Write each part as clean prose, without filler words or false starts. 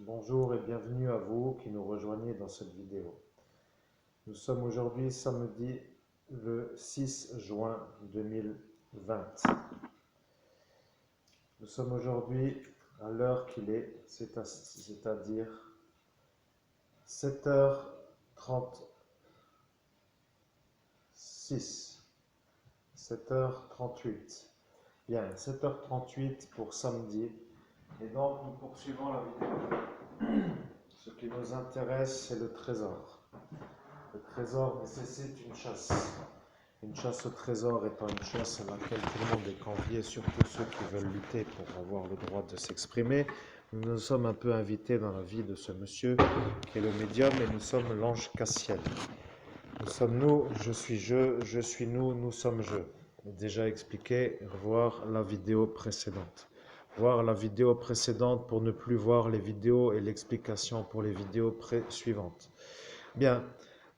Bonjour et bienvenue à vous qui nous rejoignez dans cette vidéo. Nous sommes aujourd'hui samedi le 6 juin 2020. Nous sommes aujourd'hui à l'heure qu'il est, c'est-à-dire 7h36, 7h38. Bien, 7h38 pour samedi. Et donc nous poursuivons la vidéo. Ce qui nous intéresse, c'est le trésor. Le trésor nécessite une chasse. Une chasse au trésor étant une chasse à laquelle tout le monde est convié, surtout ceux qui veulent lutter pour avoir le droit de s'exprimer. Nous nous sommes un peu invités dans la vie de ce monsieur qui est le médium et nous sommes l'ange Cassiel. Nous sommes nous, je suis nous, nous sommes je. Déjà expliqué, voir la vidéo précédente. Voir la vidéo précédente pour ne plus voir les vidéos et l'explication pour les vidéos suivantes. Bien,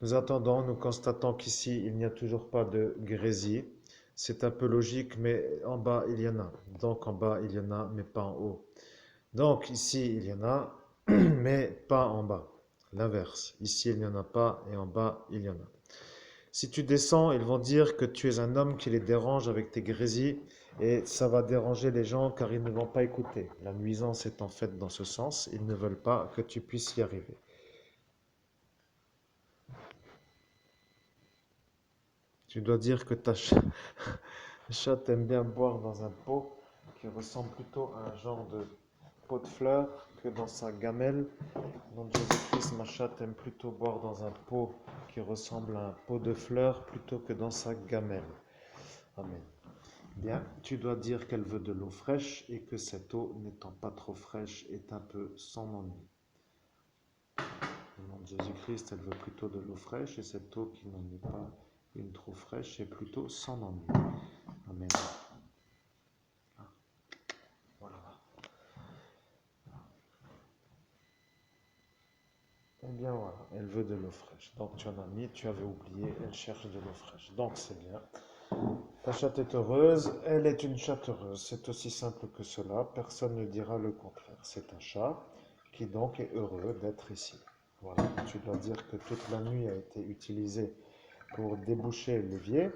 nous attendons, nous constatons qu'ici, il n'y a toujours pas de grésil. C'est un peu logique, mais en bas, il y en a. Donc en bas, il y en a, mais pas en haut. Donc ici, il y en a, mais pas en bas. L'inverse. Ici, il n'y en a pas, et en bas, il y en a. Si tu descends, ils vont dire que tu es un homme qui les dérange avec tes grésilles, et ça va déranger les gens car ils ne vont pas écouter. La nuisance est en fait dans ce sens, ils ne veulent pas que tu puisses y arriver. Tu dois dire que ta chatte aime bien boire dans un pot qui ressemble plutôt à un genre de pot de fleurs que dans sa gamelle. Dans Jésus-Christ, ma chatte aime plutôt boire dans un pot qui ressemble à un pot de fleurs plutôt que dans sa gamelle. Amen. Bien, tu dois dire qu'elle veut de l'eau fraîche et que cette eau, n'étant pas trop fraîche, est un peu sans ennui. Au nom de Jésus-Christ, elle veut plutôt de l'eau fraîche et cette eau qui n'en est pas une trop fraîche est plutôt sans ennui. Amen. Voilà. Eh bien voilà, elle veut de l'eau fraîche. Donc tu en as mis, tu avais oublié, elle cherche de l'eau fraîche. Donc c'est bien. Ta chatte est heureuse, elle est une chatte heureuse. C'est aussi simple que cela, personne ne dira le contraire. C'est un chat qui donc est heureux d'être ici. Voilà, tu dois dire que toute la nuit a été utilisée pour déboucher l'évier.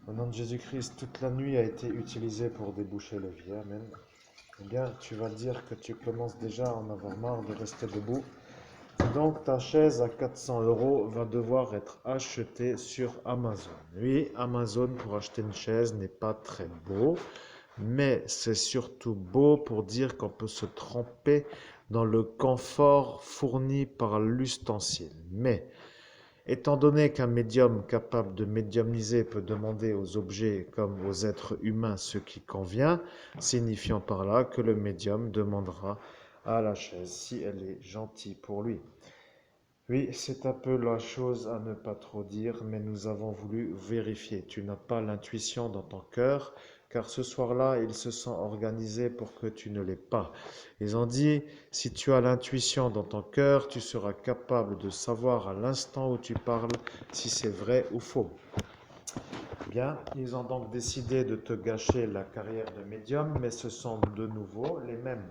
Au nom de Jésus-Christ, toute la nuit a été utilisée pour déboucher l'évier. Amen. Eh bien, tu vas dire que tu commences déjà à en avoir marre de rester debout. Donc ta chaise à 400 € va devoir être achetée sur Amazon. Oui, Amazon pour acheter une chaise n'est pas très beau, mais c'est surtout beau pour dire qu'on peut se tromper dans le confort fourni par l'ustensile. Mais étant donné qu'un médium capable de médiumniser peut demander aux objets comme aux êtres humains ce qui convient, signifiant par là que le médium demandera à la chaise si elle est gentille pour lui. Oui, c'est un peu la chose à ne pas trop dire, mais nous avons voulu vérifier. Tu n'as pas l'intuition dans ton cœur, car ce soir-là, ils se sont organisés pour que tu ne l'aies pas. Ils ont dit, si tu as l'intuition dans ton cœur, tu seras capable de savoir à l'instant où tu parles si c'est vrai ou faux. Bien, ils ont donc décidé de te gâcher la carrière de médium, mais ce sont de nouveau les mêmes.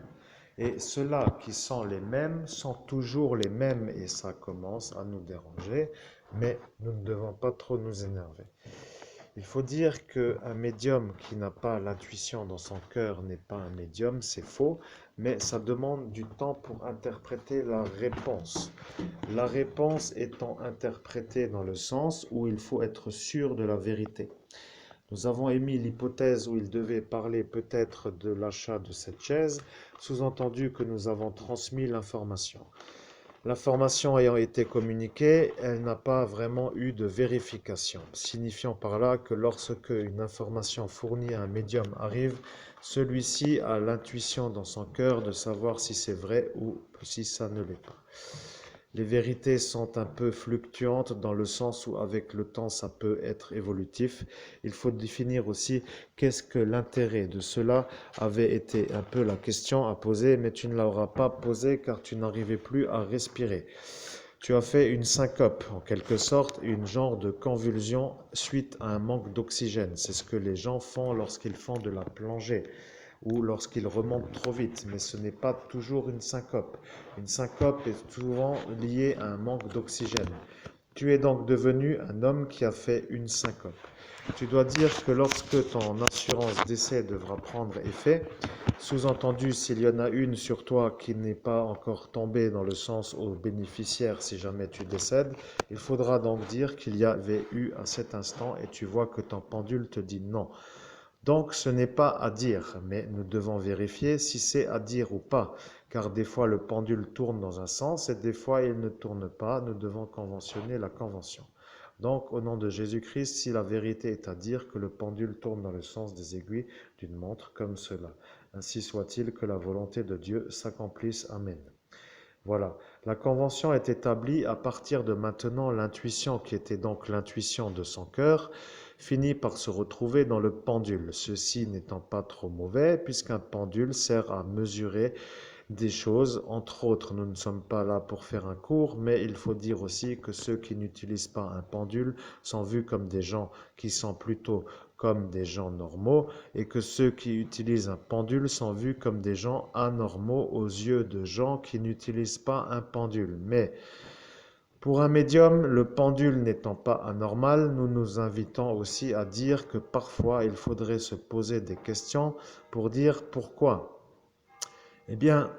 Et ceux-là qui sont les mêmes sont toujours les mêmes et ça commence à nous déranger, mais nous ne devons pas trop nous énerver. Il faut dire qu'un médium qui n'a pas l'intuition dans son cœur n'est pas un médium, c'est faux, mais ça demande du temps pour interpréter la réponse. La réponse étant interprétée dans le sens où il faut être sûr de la vérité. Nous avons émis l'hypothèse où il devait parler peut-être de l'achat de cette chaise, sous-entendu que nous avons transmis l'information. L'information ayant été communiquée, elle n'a pas vraiment eu de vérification, signifiant par là que lorsque une information fournie à un médium arrive, celui-ci a l'intuition dans son cœur de savoir si c'est vrai ou si ça ne l'est pas. Les vérités sont un peu fluctuantes dans le sens où avec le temps ça peut être évolutif. Il faut définir aussi qu'est-ce que l'intérêt de cela avait été un peu la question à poser, mais tu ne l'auras pas posée car tu n'arrivais plus à respirer. Tu as fait une syncope, en quelque sorte, une genre de convulsion suite à un manque d'oxygène. C'est ce que les gens font lorsqu'ils font de la plongée. ou lorsqu'il remonte trop vite, mais ce n'est pas toujours une syncope. Une syncope est souvent liée à un manque d'oxygène. Tu es donc devenu un homme qui a fait une syncope. Tu dois dire que lorsque ton assurance décès devra prendre effet, sous-entendu s'il y en a une sur toi qui n'est pas encore tombée dans le sens aux bénéficiaires si jamais tu décèdes, il faudra donc dire qu'il y avait eu à cet instant et tu vois que ton pendule te dit non. Donc ce n'est pas à dire, mais nous devons vérifier si c'est à dire ou pas, car des fois le pendule tourne dans un sens et des fois il ne tourne pas, nous devons conventionner la convention. Donc au nom de Jésus-Christ, si la vérité est à dire que le pendule tourne dans le sens des aiguilles d'une montre comme cela, ainsi soit-il que la volonté de Dieu s'accomplisse. Amen. Voilà, la convention est établie à partir de maintenant. L'intuition, qui était donc l'intuition de son cœur, finit par se retrouver dans le pendule. Ceci n'étant pas trop mauvais, puisqu'un pendule sert à mesurer des choses. Entre autres, nous ne sommes pas là pour faire un cours, mais il faut dire aussi que ceux qui n'utilisent pas un pendule sont vus comme des gens qui sont plutôt comme des gens normaux, et que ceux qui utilisent un pendule sont vus comme des gens anormaux aux yeux de gens qui n'utilisent pas un pendule. Mais pour un médium, le pendule n'étant pas anormal, nous nous invitons aussi à dire que parfois il faudrait se poser des questions pour dire pourquoi. Eh bien,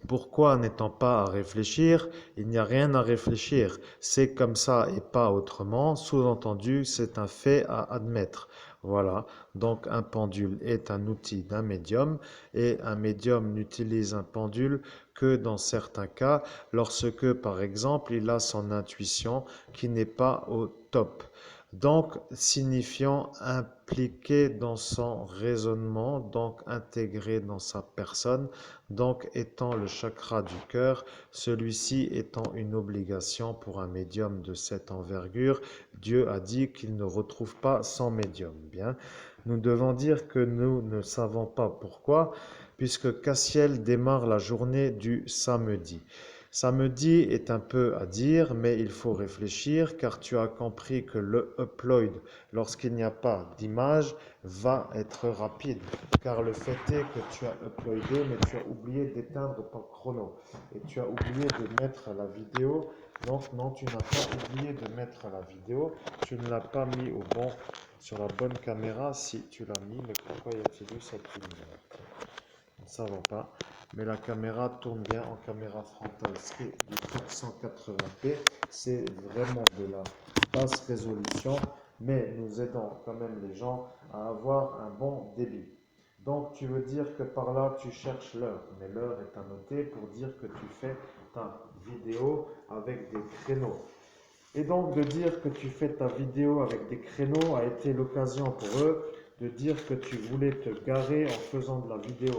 pourquoi n'étant pas à réfléchir? Il n'y a rien à réfléchir. C'est comme ça et pas autrement. Sous-entendu, c'est un fait à admettre. Voilà. Donc, un pendule est un outil d'un médium et un médium n'utilise un pendule que dans certains cas, lorsque, par exemple, il a son intuition qui n'est pas au top. Donc, signifiant impliqué dans son raisonnement, donc intégré dans sa personne, donc étant le chakra du cœur, celui-ci étant une obligation pour un médium de cette envergure. Dieu a dit qu'il ne retrouve pas son médium. Bien, nous devons dire que nous ne savons pas pourquoi, puisque Cassiel démarre la journée du samedi. Samedi est un peu à dire, mais il faut réfléchir car tu as compris que le upload, lorsqu'il n'y a pas d'image, va être rapide. Car le fait est que tu as uploadé, mais tu as oublié d'éteindre ton chrono. Et tu as oublié de mettre la vidéo. Donc non, tu n'as pas oublié de mettre la vidéo. Tu ne l'as pas mis sur la bonne caméra. Si tu l'as mis, mais pourquoi y a-t-il eu cette lumière? Nous ne savons pas. Mais la caméra tourne bien en caméra frontale. C'est du 480p. C'est vraiment de la basse résolution. Mais nous aidons quand même les gens à avoir un bon débit. Donc tu veux dire que par là tu cherches l'heure. Mais l'heure est à noter pour dire que tu fais ta vidéo avec des créneaux. Et donc de dire que tu fais ta vidéo avec des créneaux a été l'occasion pour eux de dire que tu voulais te garer en faisant de la vidéo.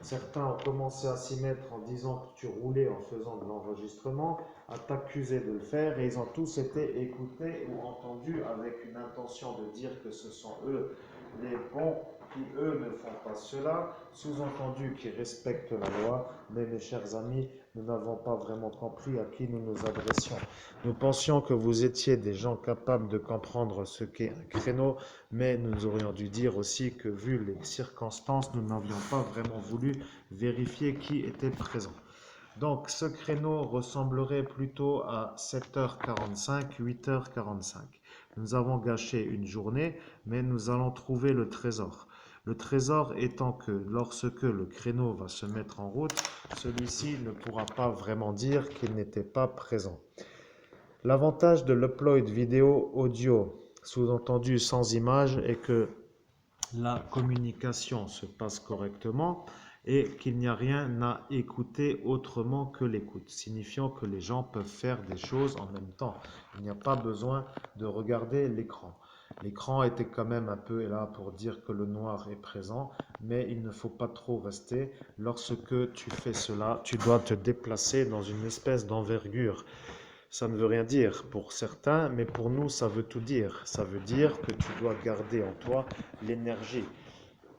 Certains ont commencé à s'y mettre en disant que tu roulais en faisant de l'enregistrement, à t'accuser de le faire, et ils ont tous été écoutés ou entendus avec une intention de dire que ce sont eux les bons qui, eux, ne font pas cela, sous-entendu qui respectent la loi. Mais mes chers amis, nous n'avons pas vraiment compris à qui nous nous adressions. Nous pensions que vous étiez des gens capables de comprendre ce qu'est un créneau, mais nous aurions dû dire aussi que, vu les circonstances, nous n'avions pas vraiment voulu vérifier qui était présent. Donc, ce créneau ressemblerait plutôt à 7h45, 8h45. Nous avons gâché une journée, mais nous allons trouver le trésor. Le trésor étant que lorsque le créneau va se mettre en route, celui-ci ne pourra pas vraiment dire qu'il n'était pas présent. L'avantage de l'upload vidéo audio, sous-entendu sans image, est que la communication se passe correctement et qu'il n'y a rien à écouter autrement que l'écoute, signifiant que les gens peuvent faire des choses en même temps. Il n'y a pas besoin de regarder l'écran. L'écran était quand même un peu là pour dire que le noir est présent, mais il ne faut pas trop rester. Lorsque tu fais cela, tu dois te déplacer dans une espèce d'envergure. Ça ne veut rien dire pour certains, mais pour nous, ça veut tout dire. Ça veut dire que tu dois garder en toi l'énergie.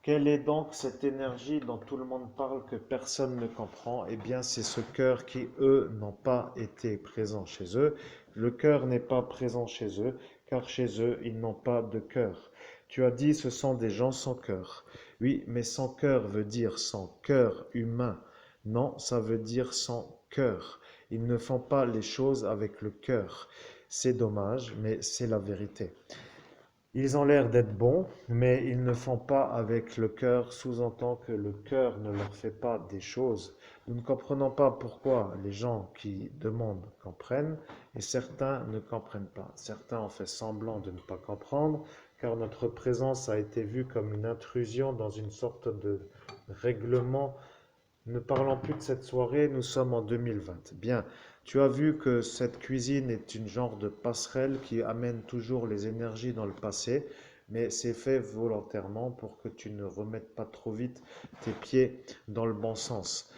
Quelle est donc cette énergie dont tout le monde parle que personne ne comprend? Eh bien, c'est ce cœur qui, eux, n'ont pas été présents chez eux. Le cœur n'est pas présent chez eux, car chez eux, ils n'ont pas de cœur. Tu as dit, ce sont des gens sans cœur. Oui, mais sans cœur veut dire sans cœur humain. Non, ça veut dire sans cœur. Ils ne font pas les choses avec le cœur. C'est dommage, mais c'est la vérité. Ils ont l'air d'être bons, mais ils ne font pas avec le cœur, sous-entend que le cœur ne leur fait pas des choses. Nous ne comprenons pas pourquoi les gens qui demandent comprennent et certains ne comprennent pas. Certains ont fait semblant de ne pas comprendre, car notre présence a été vue comme une intrusion dans une sorte de règlement. Ne parlons plus de cette soirée, nous sommes en 2020. Bien, tu as vu que cette cuisine est une genre de passerelle qui amène toujours les énergies dans le passé, mais c'est fait volontairement pour que tu ne remettes pas trop vite tes pieds dans le bon sens.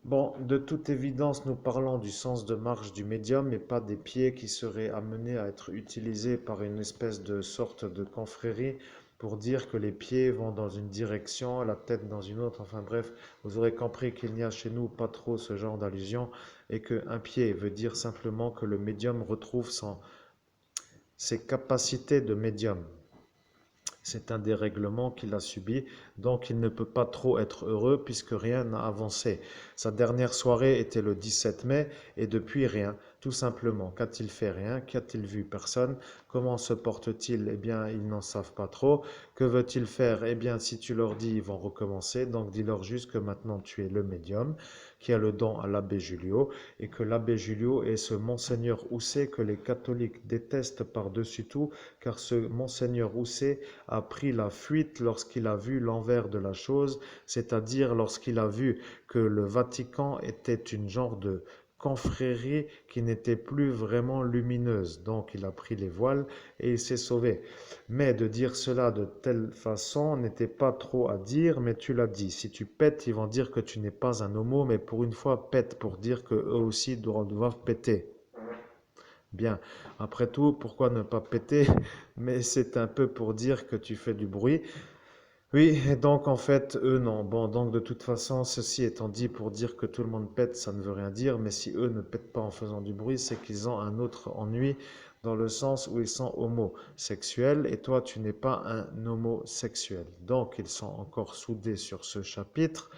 Bon, de toute évidence, nous parlons du sens de marche du médium et pas des pieds qui seraient amenés à être utilisés par une espèce de sorte de confrérie pour dire que les pieds vont dans une direction, la tête dans une autre. Enfin bref, vous aurez compris qu'il n'y a chez nous pas trop ce genre d'allusion et qu'un pied veut dire simplement que le médium retrouve ses capacités de médium. C'est un dérèglement qu'il a subi, donc il ne peut pas trop être heureux puisque rien n'a avancé. Sa dernière soirée était le 17 mai et depuis rien, tout simplement. Qu'a-t-il fait? Rien. Qu'a-t-il vu? Personne. Comment se porte-t-il? Eh bien, ils n'en savent pas trop. Que veut-il faire? Eh bien, si tu leur dis, ils vont recommencer. Donc, dis-leur juste que maintenant tu es le médium, qui a le don à l'abbé Julio, et que l'abbé Julio est ce monseigneur Housset que les catholiques détestent par-dessus tout, car ce monseigneur Housset a pris la fuite lorsqu'il a vu l'envers de la chose, c'est-à-dire lorsqu'il a vu que le Vatican était une genre de confrérie qui n'était plus vraiment lumineuse. Donc il a pris les voiles et il s'est sauvé. Mais de dire cela de telle façon n'était pas trop à dire, mais tu l'as dit. Si tu pètes, ils vont dire que tu n'es pas un homo, mais pour une fois, pète pour dire qu'eux aussi doivent péter. Bien, après tout, pourquoi ne pas péter? Mais c'est un peu pour dire que tu fais du bruit. Oui, et donc en fait, eux non. Bon, donc de toute façon, ceci étant dit, pour dire que tout le monde pète, ça ne veut rien dire, mais si eux ne pètent pas en faisant du bruit, c'est qu'ils ont un autre ennui dans le sens où ils sont homosexuels et toi, tu n'es pas un homosexuel. Donc, ils sont encore soudés sur ce chapitre.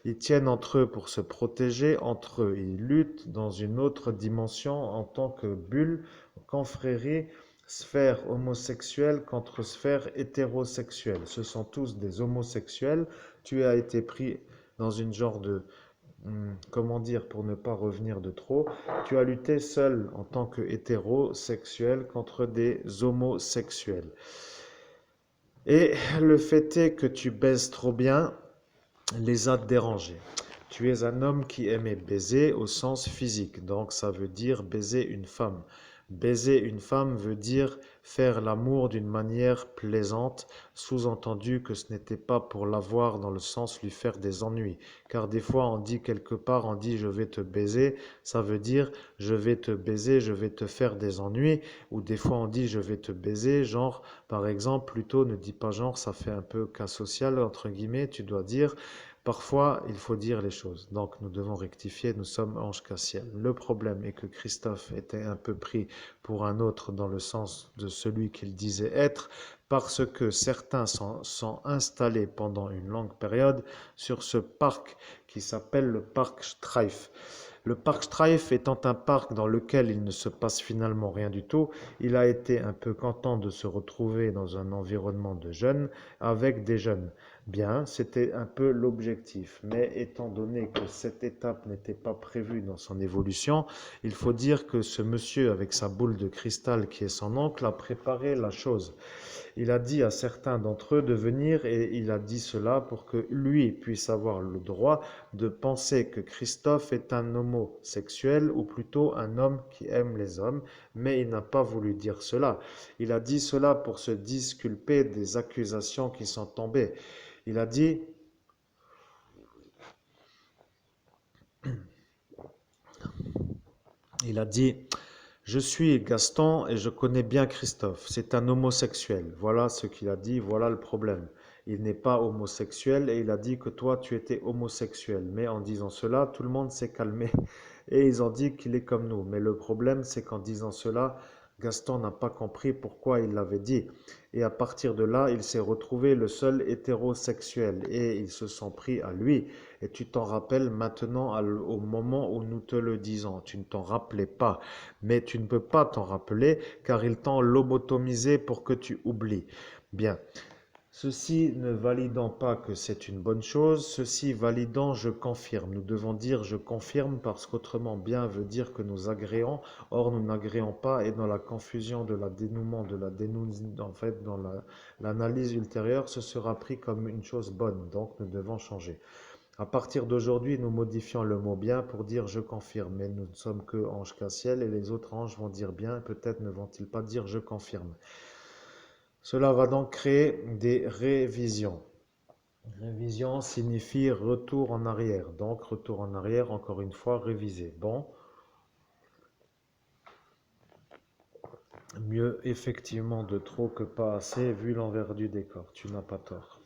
Ils tiennent entre eux pour se protéger, entre eux, ils luttent dans une autre dimension en tant que bulle, confrérie, sphère homosexuelle contre sphère hétérosexuelle. Ce sont tous des homosexuels. Tu as été pris dans une genre de, comment dire, pour ne pas revenir de trop, tu as lutté seul en tant que hétérosexuel contre des homosexuels. Et le fait est que tu baises trop bien les a dérangés. Tu es un homme qui aimait baiser au sens physique, donc ça veut dire baiser une femme. Baiser une femme veut dire faire l'amour d'une manière plaisante, sous-entendu que ce n'était pas pour l'avoir dans le sens lui faire des ennuis. Car des fois on dit quelque part, on dit je vais te baiser, ça veut dire je vais te baiser, je vais te faire des ennuis. Ou des fois on dit je vais te baiser, genre par exemple, plutôt ne dis pas genre, ça fait un peu cas social entre guillemets, tu dois dire parfois, il faut dire les choses. Donc, nous devons rectifier, nous sommes ange Cassiel. Le problème est que Christophe était un peu pris pour un autre dans le sens de celui qu'il disait être, parce que certains sont installés pendant une longue période sur ce parc qui s'appelle le parc Streif. Le parc Streif étant un parc dans lequel il ne se passe finalement rien du tout, il a été un peu content de se retrouver dans un environnement de jeunes avec des jeunes. Bien, c'était un peu l'objectif, mais étant donné que cette étape n'était pas prévue dans son évolution, il faut dire que ce monsieur avec sa boule de cristal qui est son oncle a préparé la chose. Il a dit à certains d'entre eux de venir et il a dit cela pour que lui puisse avoir le droit de penser que Christophe est un homosexuel ou plutôt un homme qui aime les hommes, mais il n'a pas voulu dire cela. Il a dit cela pour se disculper des accusations qui sont tombées. Il a dit, il a dit, je suis Gaston et je connais bien Christophe. C'est un homosexuel. Voilà ce qu'il a dit, voilà le problème. Il n'est pas homosexuel et il a dit que toi tu étais homosexuel. Mais en disant cela, tout le monde s'est calmé et ils ont dit qu'il est comme nous. Mais le problème c'est qu'en disant cela, Gaston n'a pas compris pourquoi il l'avait dit. Et à partir de là, il s'est retrouvé le seul hétérosexuel et ils se sont pris à lui. Et tu t'en rappelles maintenant au moment où nous te le disons. Tu ne t'en rappelais pas. Mais tu ne peux pas t'en rappeler car ils t'ont lobotomisé pour que tu oublies. Bien. Ceci ne validant pas que c'est une bonne chose, ceci validant je confirme. Nous devons dire je confirme parce qu'autrement bien veut dire que nous agréons, or nous n'agréons pas et dans la confusion de la dénouement, en fait dans l'analyse ultérieure, ce sera pris comme une chose bonne, donc nous devons changer. À partir d'aujourd'hui, nous modifions le mot bien pour dire je confirme, mais nous ne sommes que anges Cassiel et les autres anges vont dire bien, peut-être ne vont-ils pas dire je confirme. Cela va donc créer des révisions. Révision signifie retour en arrière. Donc, retour en arrière, encore une fois, réviser. Bon, mieux effectivement de trop que pas assez, vu l'envers du décor. Tu n'as pas tort.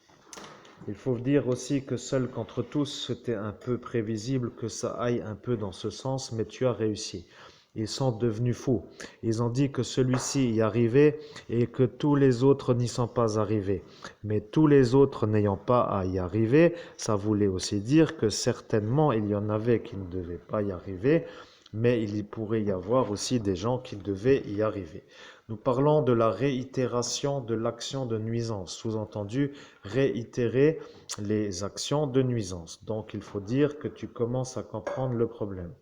Il faut dire aussi que seul contre tous, c'était un peu prévisible que ça aille un peu dans ce sens, mais tu as réussi. Ils sont devenus fous. Ils ont dit que celui-ci y arrivait et que tous les autres n'y sont pas arrivés. Mais tous les autres n'ayant pas à y arriver, ça voulait aussi dire que certainement il y en avait qui ne devaient pas y arriver, mais il y pourrait y avoir aussi des gens qui devaient y arriver. Nous parlons de la réitération de l'action de nuisance, sous-entendu réitérer les actions de nuisance. Donc il faut dire que tu commences à comprendre le problème.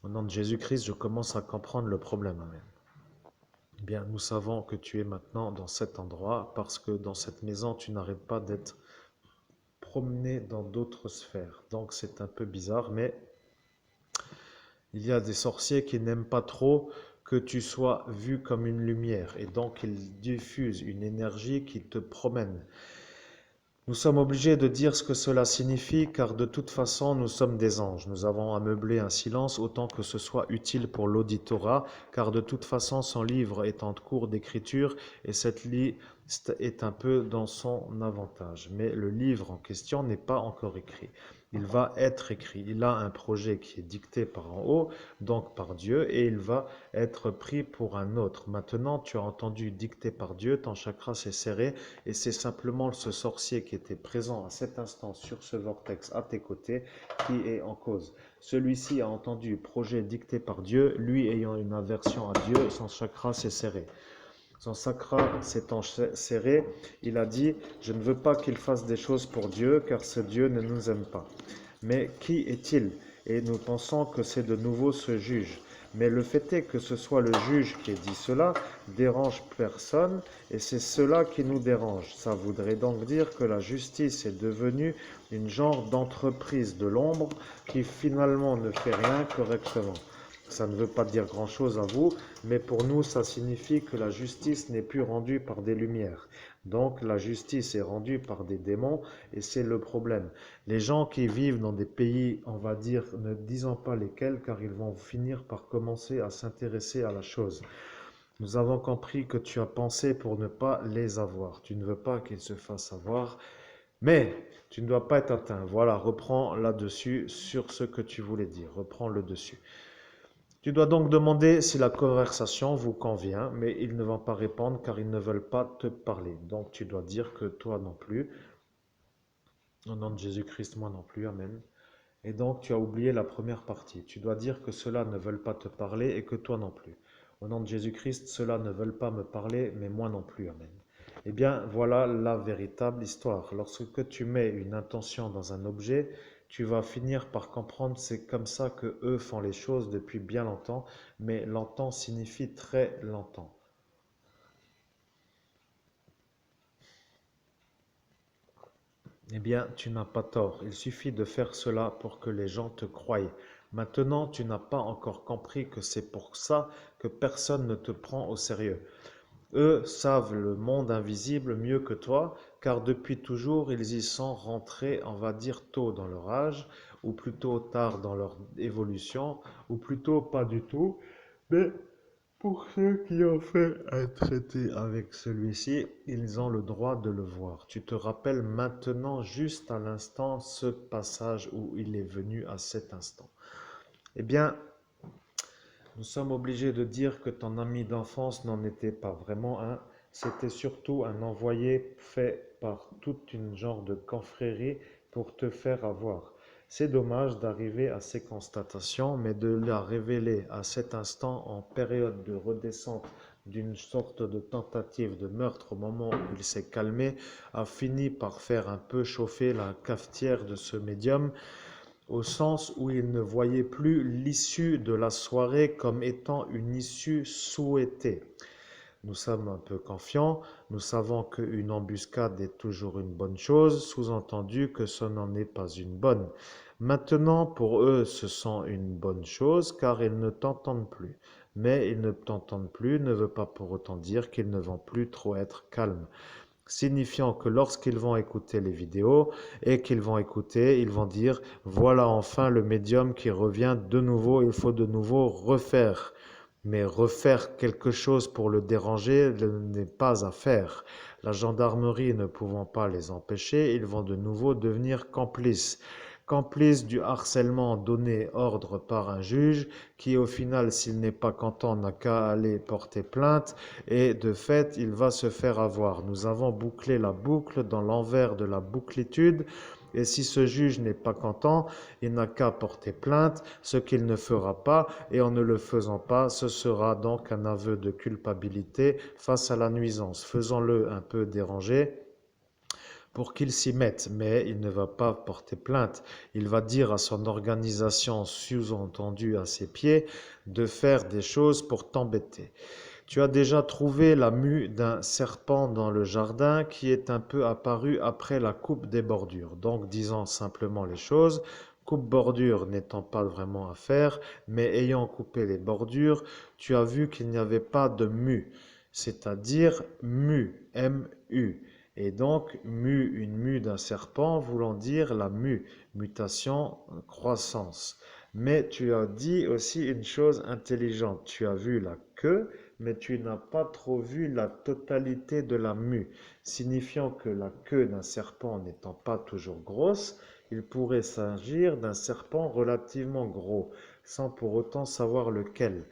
Au nom de Jésus-Christ, je commence à comprendre le problème. Amen. Bien, nous savons que tu es maintenant dans cet endroit parce que dans cette maison, tu n'arrêtes pas d'être promené dans d'autres sphères. Donc c'est un peu bizarre, mais il y a des sorciers qui n'aiment pas trop que tu sois vu comme une lumière et donc ils diffusent une énergie qui te promène. Nous sommes obligés de dire ce que cela signifie car de toute façon nous sommes des anges. Nous avons à meubler un silence autant que ce soit utile pour l'auditorat car de toute façon son livre est en cours d'écriture et cette liste est un peu dans son avantage. Mais le livre en question n'est pas encore écrit. Il va être écrit. Il a un projet qui est dicté par en haut, donc par Dieu, et il va être pris pour un autre. Maintenant, tu as entendu dicté par Dieu, ton chakra s'est serré, et c'est simplement ce sorcier qui était présent à cet instant sur ce vortex à tes côtés qui est en cause. Celui-ci a entendu projet dicté par Dieu, lui ayant une aversion à Dieu, son chakra s'est serré. Son chakra s'étant serré, il a dit « Je ne veux pas qu'il fasse des choses pour Dieu, car ce Dieu ne nous aime pas. » Mais qui est-il? Et nous pensons que c'est de nouveau ce juge. Mais le fait est que ce soit le juge qui ait dit cela dérange personne et c'est cela qui nous dérange. Ça voudrait donc dire que la justice est devenue une genre d'entreprise de l'ombre qui finalement ne fait rien correctement. Ça ne veut pas dire grand-chose à vous, mais pour nous, ça signifie que la justice n'est plus rendue par des lumières. Donc la justice est rendue par des démons et c'est le problème. Les gens qui vivent dans des pays, on va dire, ne disons pas lesquels, car ils vont finir par commencer à s'intéresser à la chose. Nous avons compris que tu as pensé pour ne pas les avoir. Tu ne veux pas qu'ils se fassent avoir, mais tu ne dois pas être atteint. Voilà, reprends là-dessus sur ce que tu voulais dire. Reprends le dessus. Tu dois donc demander si la conversation vous convient, mais ils ne vont pas répondre car ils ne veulent pas te parler. Donc tu dois dire que toi non plus. Au nom de Jésus-Christ, moi non plus. Amen. Et donc tu as oublié la première partie. Tu dois dire que ceux-là ne veulent pas te parler et que toi non plus. Au nom de Jésus-Christ, ceux-là ne veulent pas me parler, mais moi non plus. Amen. Eh bien, voilà la véritable histoire. Lorsque tu mets une intention dans un objet, tu vas finir par comprendre c'est comme ça que eux font les choses depuis bien longtemps, mais longtemps signifie très longtemps. Eh bien, tu n'as pas tort. Il suffit de faire cela pour que les gens te croient. Maintenant, tu n'as pas encore compris que c'est pour ça que personne ne te prend au sérieux. Eux savent le monde invisible mieux que toi, car depuis toujours ils y sont rentrés, on va dire, tôt dans leur âge, ou plutôt tard dans leur évolution, ou plutôt pas du tout. Mais pour ceux qui ont fait un traité avec celui-ci, ils ont le droit de le voir. Tu te rappelles maintenant, juste à l'instant, ce passage où il est venu à cet instant. Eh bien, Nous sommes obligés de dire que ton ami d'enfance n'en était pas vraiment un, c'était surtout un envoyé fait par toute une genre de confrérie pour te faire avoir. C'est dommage d'arriver à ces constatations, mais de la révéler à cet instant en période de redescente d'une sorte de tentative de meurtre au moment où il s'est calmé, a fini par faire un peu chauffer la cafetière de ce médium au sens où il ne voyait plus l'issue de la soirée comme étant une issue souhaitée. Nous sommes un peu confiants, nous savons qu'une embuscade est toujours une bonne chose, sous-entendu que ce n'en est pas une bonne. Maintenant, pour eux, ce sont une bonne chose, car ils ne t'entendent plus. Mais ils ne t'entendent plus ne veut pas pour autant dire qu'ils ne vont plus trop être calmes, signifiant que lorsqu'ils vont écouter les vidéos et qu'ils vont écouter, ils vont dire voilà enfin le médium qui revient de nouveau, il faut de nouveau refaire. Mais refaire quelque chose pour le déranger n'est pas à faire. La gendarmerie ne pouvant pas les empêcher, ils vont de nouveau devenir complices. Complices du harcèlement donné ordre par un juge qui, au final, s'il n'est pas content, n'a qu'à aller porter plainte et de fait, il va se faire avoir. Nous avons bouclé la boucle dans l'envers de la bouclitude. Et si ce juge n'est pas content, il n'a qu'à porter plainte, ce qu'il ne fera pas, et en ne le faisant pas, ce sera donc un aveu de culpabilité face à la nuisance. Faisons-le un peu déranger pour qu'il s'y mette, mais il ne va pas porter plainte. Il va dire à son organisation, sous-entendue à ses pieds, de faire des choses pour t'embêter. Tu as déjà trouvé la mue d'un serpent dans le jardin qui est un peu apparu après la coupe des bordures. Donc, disons simplement les choses. Coupe-bordure n'étant pas vraiment à faire, mais ayant coupé les bordures, tu as vu qu'il n'y avait pas de mue, c'est-à-dire mue, M-U. Et donc, une mue d'un serpent voulant dire la mue, mutation, croissance. Mais tu as dit aussi une chose intelligente. Tu as vu la queue, mais tu n'as pas trop vu la totalité de la mue, signifiant que la queue d'un serpent n'étant pas toujours grosse, il pourrait s'agir d'un serpent relativement gros, sans pour autant savoir lequel.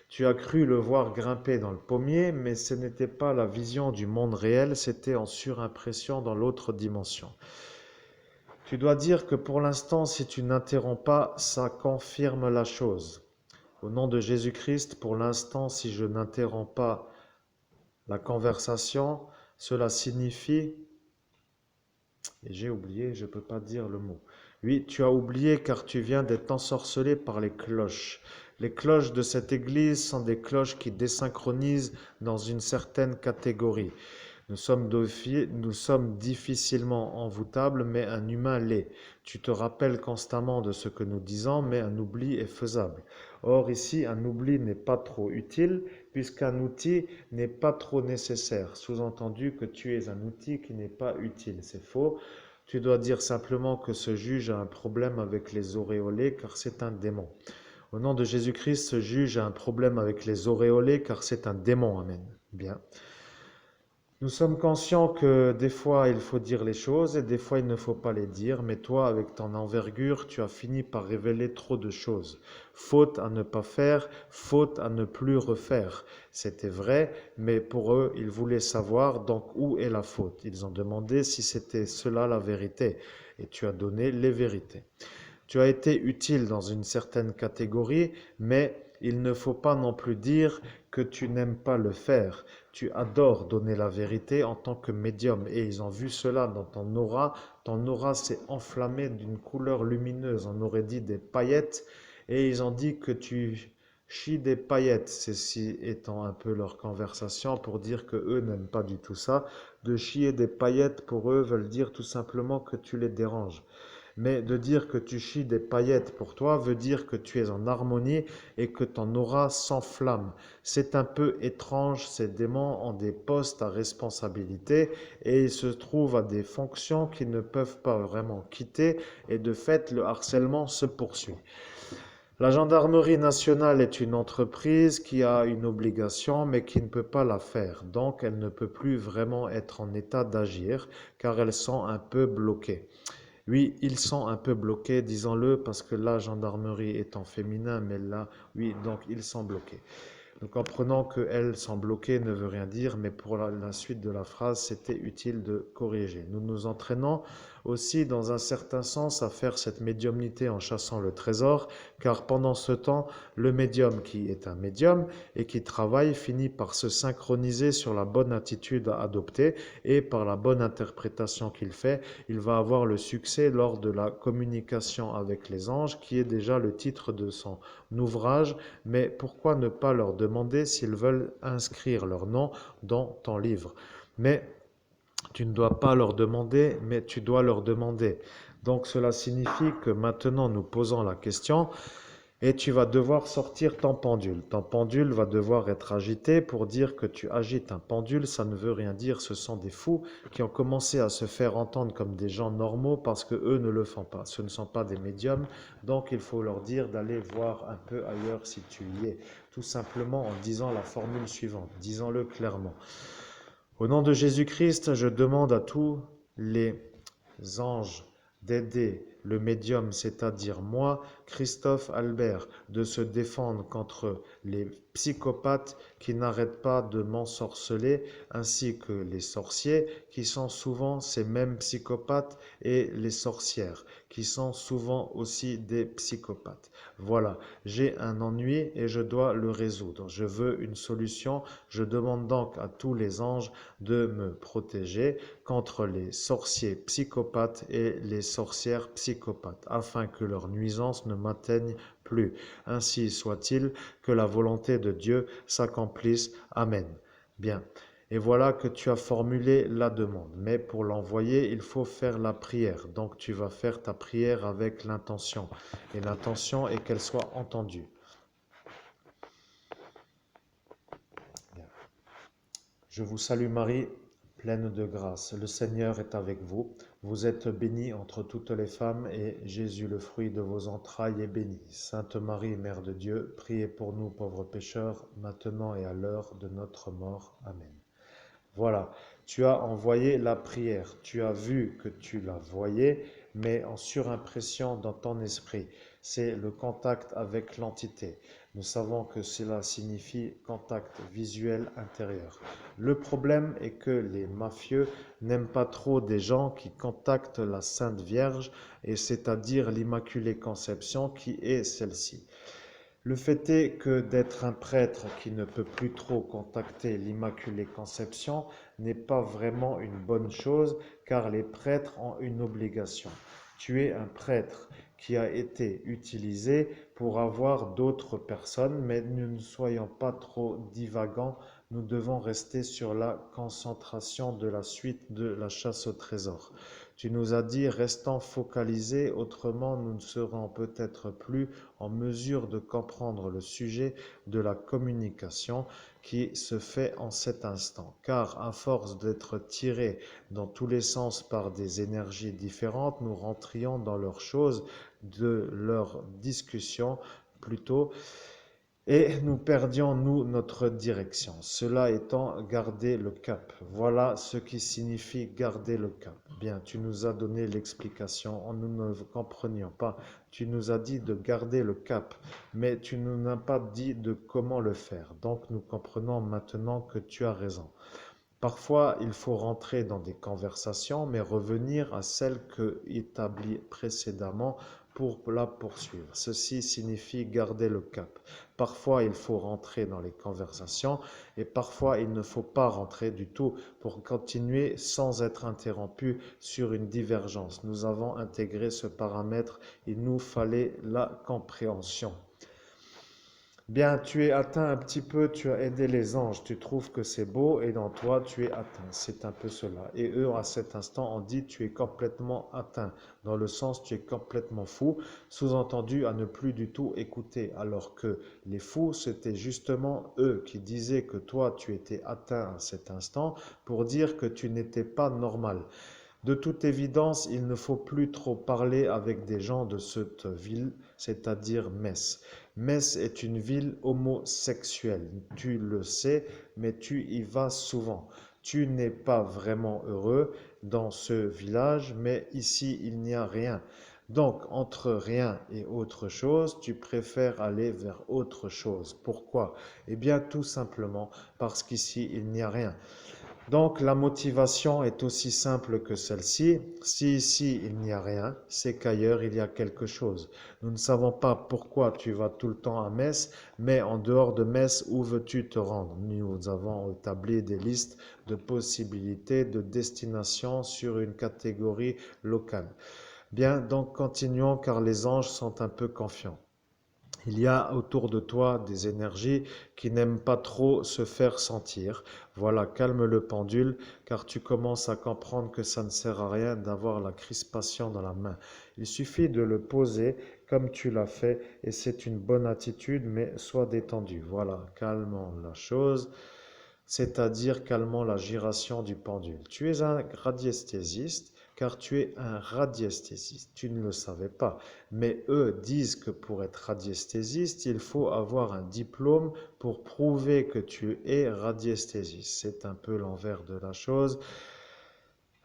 Tu as cru le voir grimper dans le pommier, mais ce n'était pas la vision du monde réel, c'était en surimpression dans l'autre dimension. Tu dois dire que pour l'instant, si tu n'interromps pas, ça confirme la chose. Au nom de Jésus-Christ, pour l'instant, si je n'interromps pas la conversation, cela signifie, et j'ai oublié, je ne peux pas dire le mot. Oui, tu as oublié car tu viens d'être ensorcelé par les cloches. Les cloches de cette église sont des cloches qui désynchronisent dans une certaine catégorie. Nous sommes difficilement envoûtables, mais un humain l'est. Tu te rappelles constamment de ce que nous disons, mais un oubli est faisable. Or, ici, un oubli n'est pas trop utile, puisqu'un outil n'est pas trop nécessaire. Sous-entendu que tu es un outil qui n'est pas utile. C'est faux. Tu dois dire simplement que ce juge a un problème avec les auréolés, car c'est un démon. Au nom de Jésus-Christ, ce juge a un problème avec les auréolés, car c'est un démon. Amen. Bien. Nous sommes conscients que des fois il faut dire les choses et des fois il ne faut pas les dire, mais toi, avec ton envergure, tu as fini par révéler trop de choses. Faute à ne pas faire, faute à ne plus refaire. C'était vrai, mais pour eux, ils voulaient savoir donc où est la faute. Ils ont demandé si c'était cela la vérité, et tu as donné les vérités. Tu as été utile dans une certaine catégorie, mais il ne faut pas non plus dire que tu n'aimes pas le faire. Tu adores donner la vérité en tant que médium et ils ont vu cela dans ton aura. Ton aura s'est enflammée d'une couleur lumineuse, on aurait dit des paillettes, et ils ont dit que tu chies des paillettes, ceci étant un peu leur conversation pour dire que eux n'aiment pas du tout ça. De chier des paillettes pour eux veulent dire tout simplement que tu les déranges. Mais de dire que tu chies des paillettes pour toi veut dire que tu es en harmonie et que ton aura s'enflamme. C'est un peu étrange, ces démons ont des postes à responsabilité et ils se trouvent à des fonctions qu'ils ne peuvent pas vraiment quitter et de fait le harcèlement se poursuit. La gendarmerie nationale est une entreprise qui a une obligation mais qui ne peut pas la faire. Donc elle ne peut plus vraiment être en état d'agir car elles sont un peu bloquées. Oui, ils sont un peu bloqués, disons-le, parce que la gendarmerie est en féminin, mais là, oui, donc ils sont bloqués. Nous comprenons que elles sont bloquées ne veut rien dire, mais pour la suite de la phrase, c'était utile de corriger. Nous nous entraînons aussi dans un certain sens à faire cette médiumnité en chassant le trésor, car pendant ce temps, le médium qui est un médium et qui travaille finit par se synchroniser sur la bonne attitude à adopter et par la bonne interprétation qu'il fait, il va avoir le succès lors de la communication avec les anges, qui est déjà le titre de son ouvrage. Mais pourquoi ne pas leur demander s'ils veulent inscrire leur nom dans ton livre? Mais tu ne dois pas leur demander, mais tu dois leur demander. Donc cela signifie que maintenant nous posons la question et tu vas devoir sortir ton pendule. Ton pendule va devoir être agité. Pour dire que tu agites un pendule, ça ne veut rien dire. Ce sont des fous qui ont commencé à se faire entendre comme des gens normaux parce que eux ne le font pas. Ce ne sont pas des médiums, donc il faut leur dire d'aller voir un peu ailleurs si tu y es. Tout simplement en disant la formule suivante. Disons-le clairement. Au nom de Jésus-Christ, je demande à tous les anges d'aider le médium, c'est-à-dire moi, Christophe Albert, de se défendre contre les psychopathes qui n'arrêtent pas de m'ensorceler, ainsi que les sorciers, qui sont souvent ces mêmes psychopathes, et les sorcières, qui sont souvent aussi des psychopathes. Voilà, j'ai un ennui et je dois le résoudre. Je veux une solution. Je demande donc à tous les anges de me protéger contre les sorciers psychopathes et les sorcières psychopathes, afin que leur nuisance ne m'atteigne plus. Ainsi soit-il, que la volonté de Dieu s'accomplisse. Amen. Bien. Et voilà que tu as formulé la demande. Mais pour l'envoyer, il faut faire la prière. Donc tu vas faire ta prière avec l'intention. Et l'intention est qu'elle soit entendue. Bien. Je vous salue Marie, pleine de grâce. Le Seigneur est avec vous. Vous êtes bénie entre toutes les femmes et Jésus, le fruit de vos entrailles, est béni. Sainte Marie, Mère de Dieu, priez pour nous pauvres pécheurs, maintenant et à l'heure de notre mort. Amen. Voilà, tu as envoyé la prière. Tu as vu que tu la voyais, mais en surimpression dans ton esprit. C'est le contact avec l'entité. Nous savons que cela signifie contact visuel intérieur. Le problème est que les mafieux n'aiment pas trop des gens qui contactent la Sainte Vierge, et c'est-à-dire l'Immaculée Conception qui est celle-ci. Le fait est que d'être un prêtre qui ne peut plus trop contacter l'Immaculée Conception n'est pas vraiment une bonne chose, car les prêtres ont une obligation. Tu es un prêtre qui a été utilisé pour avoir d'autres personnes, mais nous ne soyons pas trop divagants, nous devons rester sur la concentration de la suite de la chasse au trésor. Tu nous as dit, restons focalisés, autrement nous ne serons peut-être plus en mesure de comprendre le sujet de la communication qui se fait en cet instant. Car à force d'être tirés dans tous les sens par des énergies différentes, nous rentrions dans leurs choses, de leur discussion plutôt, et nous perdions, nous, notre direction. Cela étant, garder le cap. Voilà ce qui signifie garder le cap. Bien, tu nous as donné l'explication, nous ne comprenions pas. Tu nous as dit de garder le cap, mais tu ne nous as pas dit de comment le faire. Donc nous comprenons maintenant que tu as raison. Parfois, il faut rentrer dans des conversations, mais revenir à celles que établies précédemment pour la poursuivre. Ceci signifie garder le cap. Parfois, il faut rentrer dans les conversations et parfois, il ne faut pas rentrer du tout pour continuer sans être interrompu sur une divergence. Nous avons intégré ce paramètre, il nous fallait la compréhension. Bien, tu es atteint un petit peu, tu as aidé les anges, tu trouves que c'est beau et dans toi tu es atteint. C'est un peu cela. Et eux, à cet instant, ont dit tu es complètement atteint, dans le sens tu es complètement fou, sous-entendu à ne plus du tout écouter. Alors que les fous, c'était justement eux qui disaient que toi tu étais atteint à cet instant pour dire que tu n'étais pas normal. De toute évidence, il ne faut plus trop parler avec des gens de cette ville, c'est-à-dire Metz. Metz est une ville homosexuelle. Tu le sais, mais tu y vas souvent. Tu n'es pas vraiment heureux dans ce village, mais ici, il n'y a rien. Donc, entre rien et autre chose, tu préfères aller vers autre chose. Pourquoi? Eh bien, tout simplement parce qu'ici, il n'y a rien. Donc la motivation est aussi simple que celle-ci. Si ici il n'y a rien, c'est qu'ailleurs il y a quelque chose. Nous ne savons pas pourquoi tu vas tout le temps à Metz, mais en dehors de Metz, où veux-tu te rendre? Nous avons établi des listes de possibilités de destination sur une catégorie locale. Bien, donc continuons car les anges sont un peu confiants. Il y a autour de toi des énergies qui n'aiment pas trop se faire sentir. Voilà, calme le pendule, car tu commences à comprendre que ça ne sert à rien d'avoir la crispation dans la main. Il suffit de le poser comme tu l'as fait, et c'est une bonne attitude, mais sois détendu. Voilà, calmons la chose, c'est-à-dire calmons la giration du pendule. Tu es un radiesthésiste, car tu es un radiesthésiste. Tu ne le savais pas, mais eux disent que pour être radiesthésiste, il faut avoir un diplôme pour prouver que tu es radiesthésiste. C'est un peu l'envers de la chose.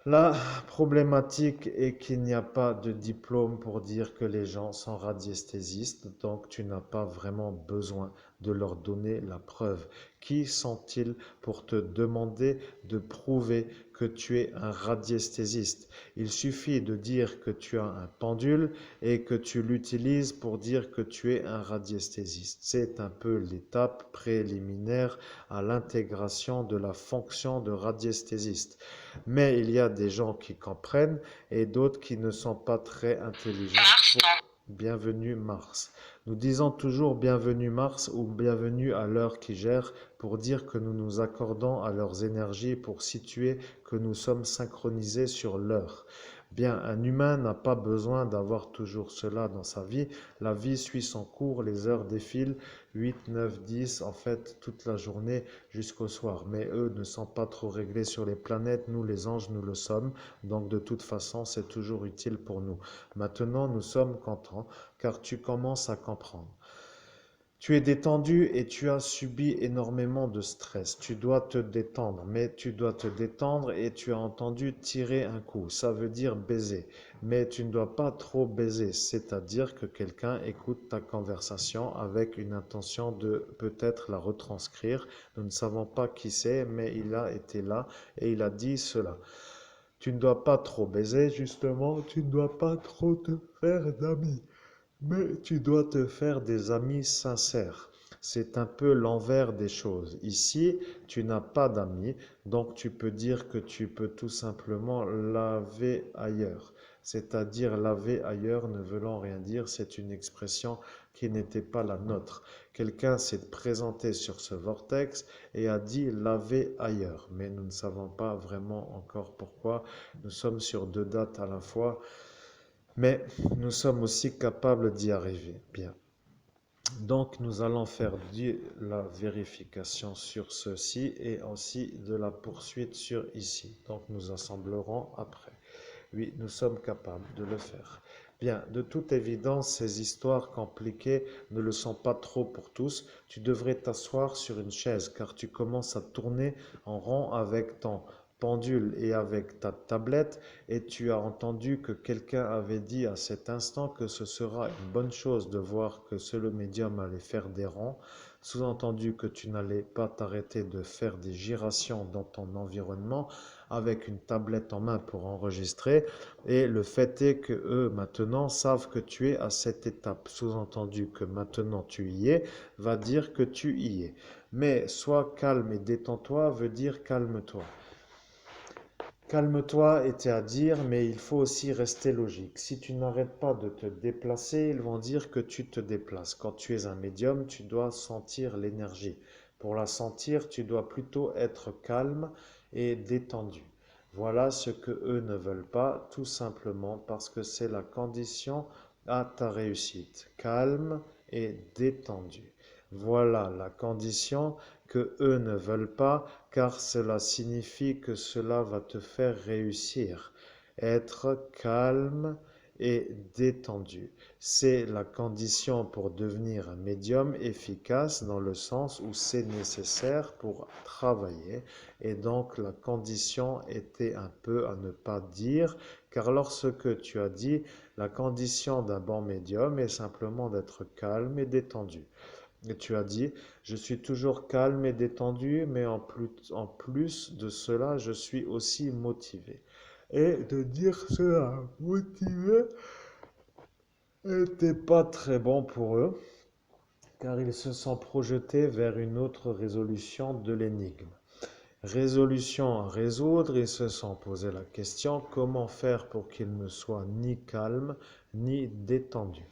La problématique est qu'il n'y a pas de diplôme pour dire que les gens sont radiesthésistes, donc tu n'as pas vraiment besoin de leur donner la preuve. Qui sont-ils pour te demander de prouver que tu es un radiesthésiste? Il suffit de dire que tu as un pendule et que tu l'utilises pour dire que tu es un radiesthésiste. C'est un peu l'étape préliminaire à l'intégration de la fonction de radiesthésiste. Mais il y a des gens qui comprennent et d'autres qui ne sont pas très intelligents. Bienvenue Mars. Nous disons toujours bienvenue Mars ou bienvenue à l'heure qui gère pour dire que nous nous accordons à leurs énergies pour situer que nous sommes synchronisés sur l'heure. Bien, un humain n'a pas besoin d'avoir toujours cela dans sa vie. La vie suit son cours, les heures défilent, 8, 9, 10, en fait, toute la journée jusqu'au soir. Mais eux ne sont pas trop réglés sur les planètes, nous les anges, nous le sommes. Donc de toute façon, c'est toujours utile pour nous. Maintenant, nous sommes contents car tu commences à comprendre. Tu es détendu et tu as subi énormément de stress. Tu dois te détendre, mais tu dois te détendre et tu as entendu tirer un coup. Ça veut dire baiser, mais tu ne dois pas trop baiser, c'est-à-dire que quelqu'un écoute ta conversation avec une intention de peut-être la retranscrire. Nous ne savons pas qui c'est, mais il a été là et il a dit cela. Tu ne dois pas trop baiser, justement, tu ne dois pas trop te faire d'amis. Mais tu dois te faire des amis sincères. C'est un peu l'envers des choses. Ici, tu n'as pas d'amis, donc tu peux dire que tu peux tout simplement laver ailleurs. C'est-à-dire laver ailleurs ne voulant rien dire, c'est une expression qui n'était pas la nôtre. Quelqu'un s'est présenté sur ce vortex et a dit laver ailleurs, mais nous ne savons pas vraiment encore pourquoi. Nous sommes sur deux dates à la fois. Mais nous sommes aussi capables d'y arriver. Bien. Donc nous allons faire de la vérification sur ceci et aussi de la poursuite sur ici. Donc nous assemblerons après. Oui, nous sommes capables de le faire. Bien, de toute évidence, ces histoires compliquées ne le sont pas trop pour tous. Tu devrais t'asseoir sur une chaise car tu commences à tourner en rond avec ton pendule et avec ta tablette et tu as entendu que quelqu'un avait dit à cet instant que ce sera une bonne chose de voir que seul le médium allait faire des ronds, sous-entendu que tu n'allais pas t'arrêter de faire des gyrations dans ton environnement avec une tablette en main pour enregistrer et le fait est que eux maintenant savent que tu es à cette étape, sous-entendu que maintenant tu y es, va dire que tu y es. Mais sois calme et détends-toi veut dire calme-toi. Calme-toi était à dire, mais il faut aussi rester logique. Si tu n'arrêtes pas de te déplacer, ils vont dire que tu te déplaces. Quand tu es un médium, tu dois sentir l'énergie. Pour la sentir, tu dois plutôt être calme et détendu. Voilà ce que eux ne veulent pas, tout simplement parce que c'est la condition à ta réussite. Calme et détendu. Voilà la condition que eux ne veulent pas, car cela signifie que cela va te faire réussir. Être calme et détendu. C'est la condition pour devenir un médium efficace dans le sens où c'est nécessaire pour travailler. Et donc la condition était un peu à ne pas dire, car lorsque tu as dit la condition d'un bon médium est simplement d'être calme et détendu. Et tu as dit, je suis toujours calme et détendu, mais en plus de cela, je suis aussi motivé. Et de dire cela motivé n'était pas très bon pour eux, car ils se sont projetés vers une autre résolution de l'énigme. Résolution à résoudre, ils se sont posé la question comment faire pour qu'ils ne soient ni calmes ni détendus.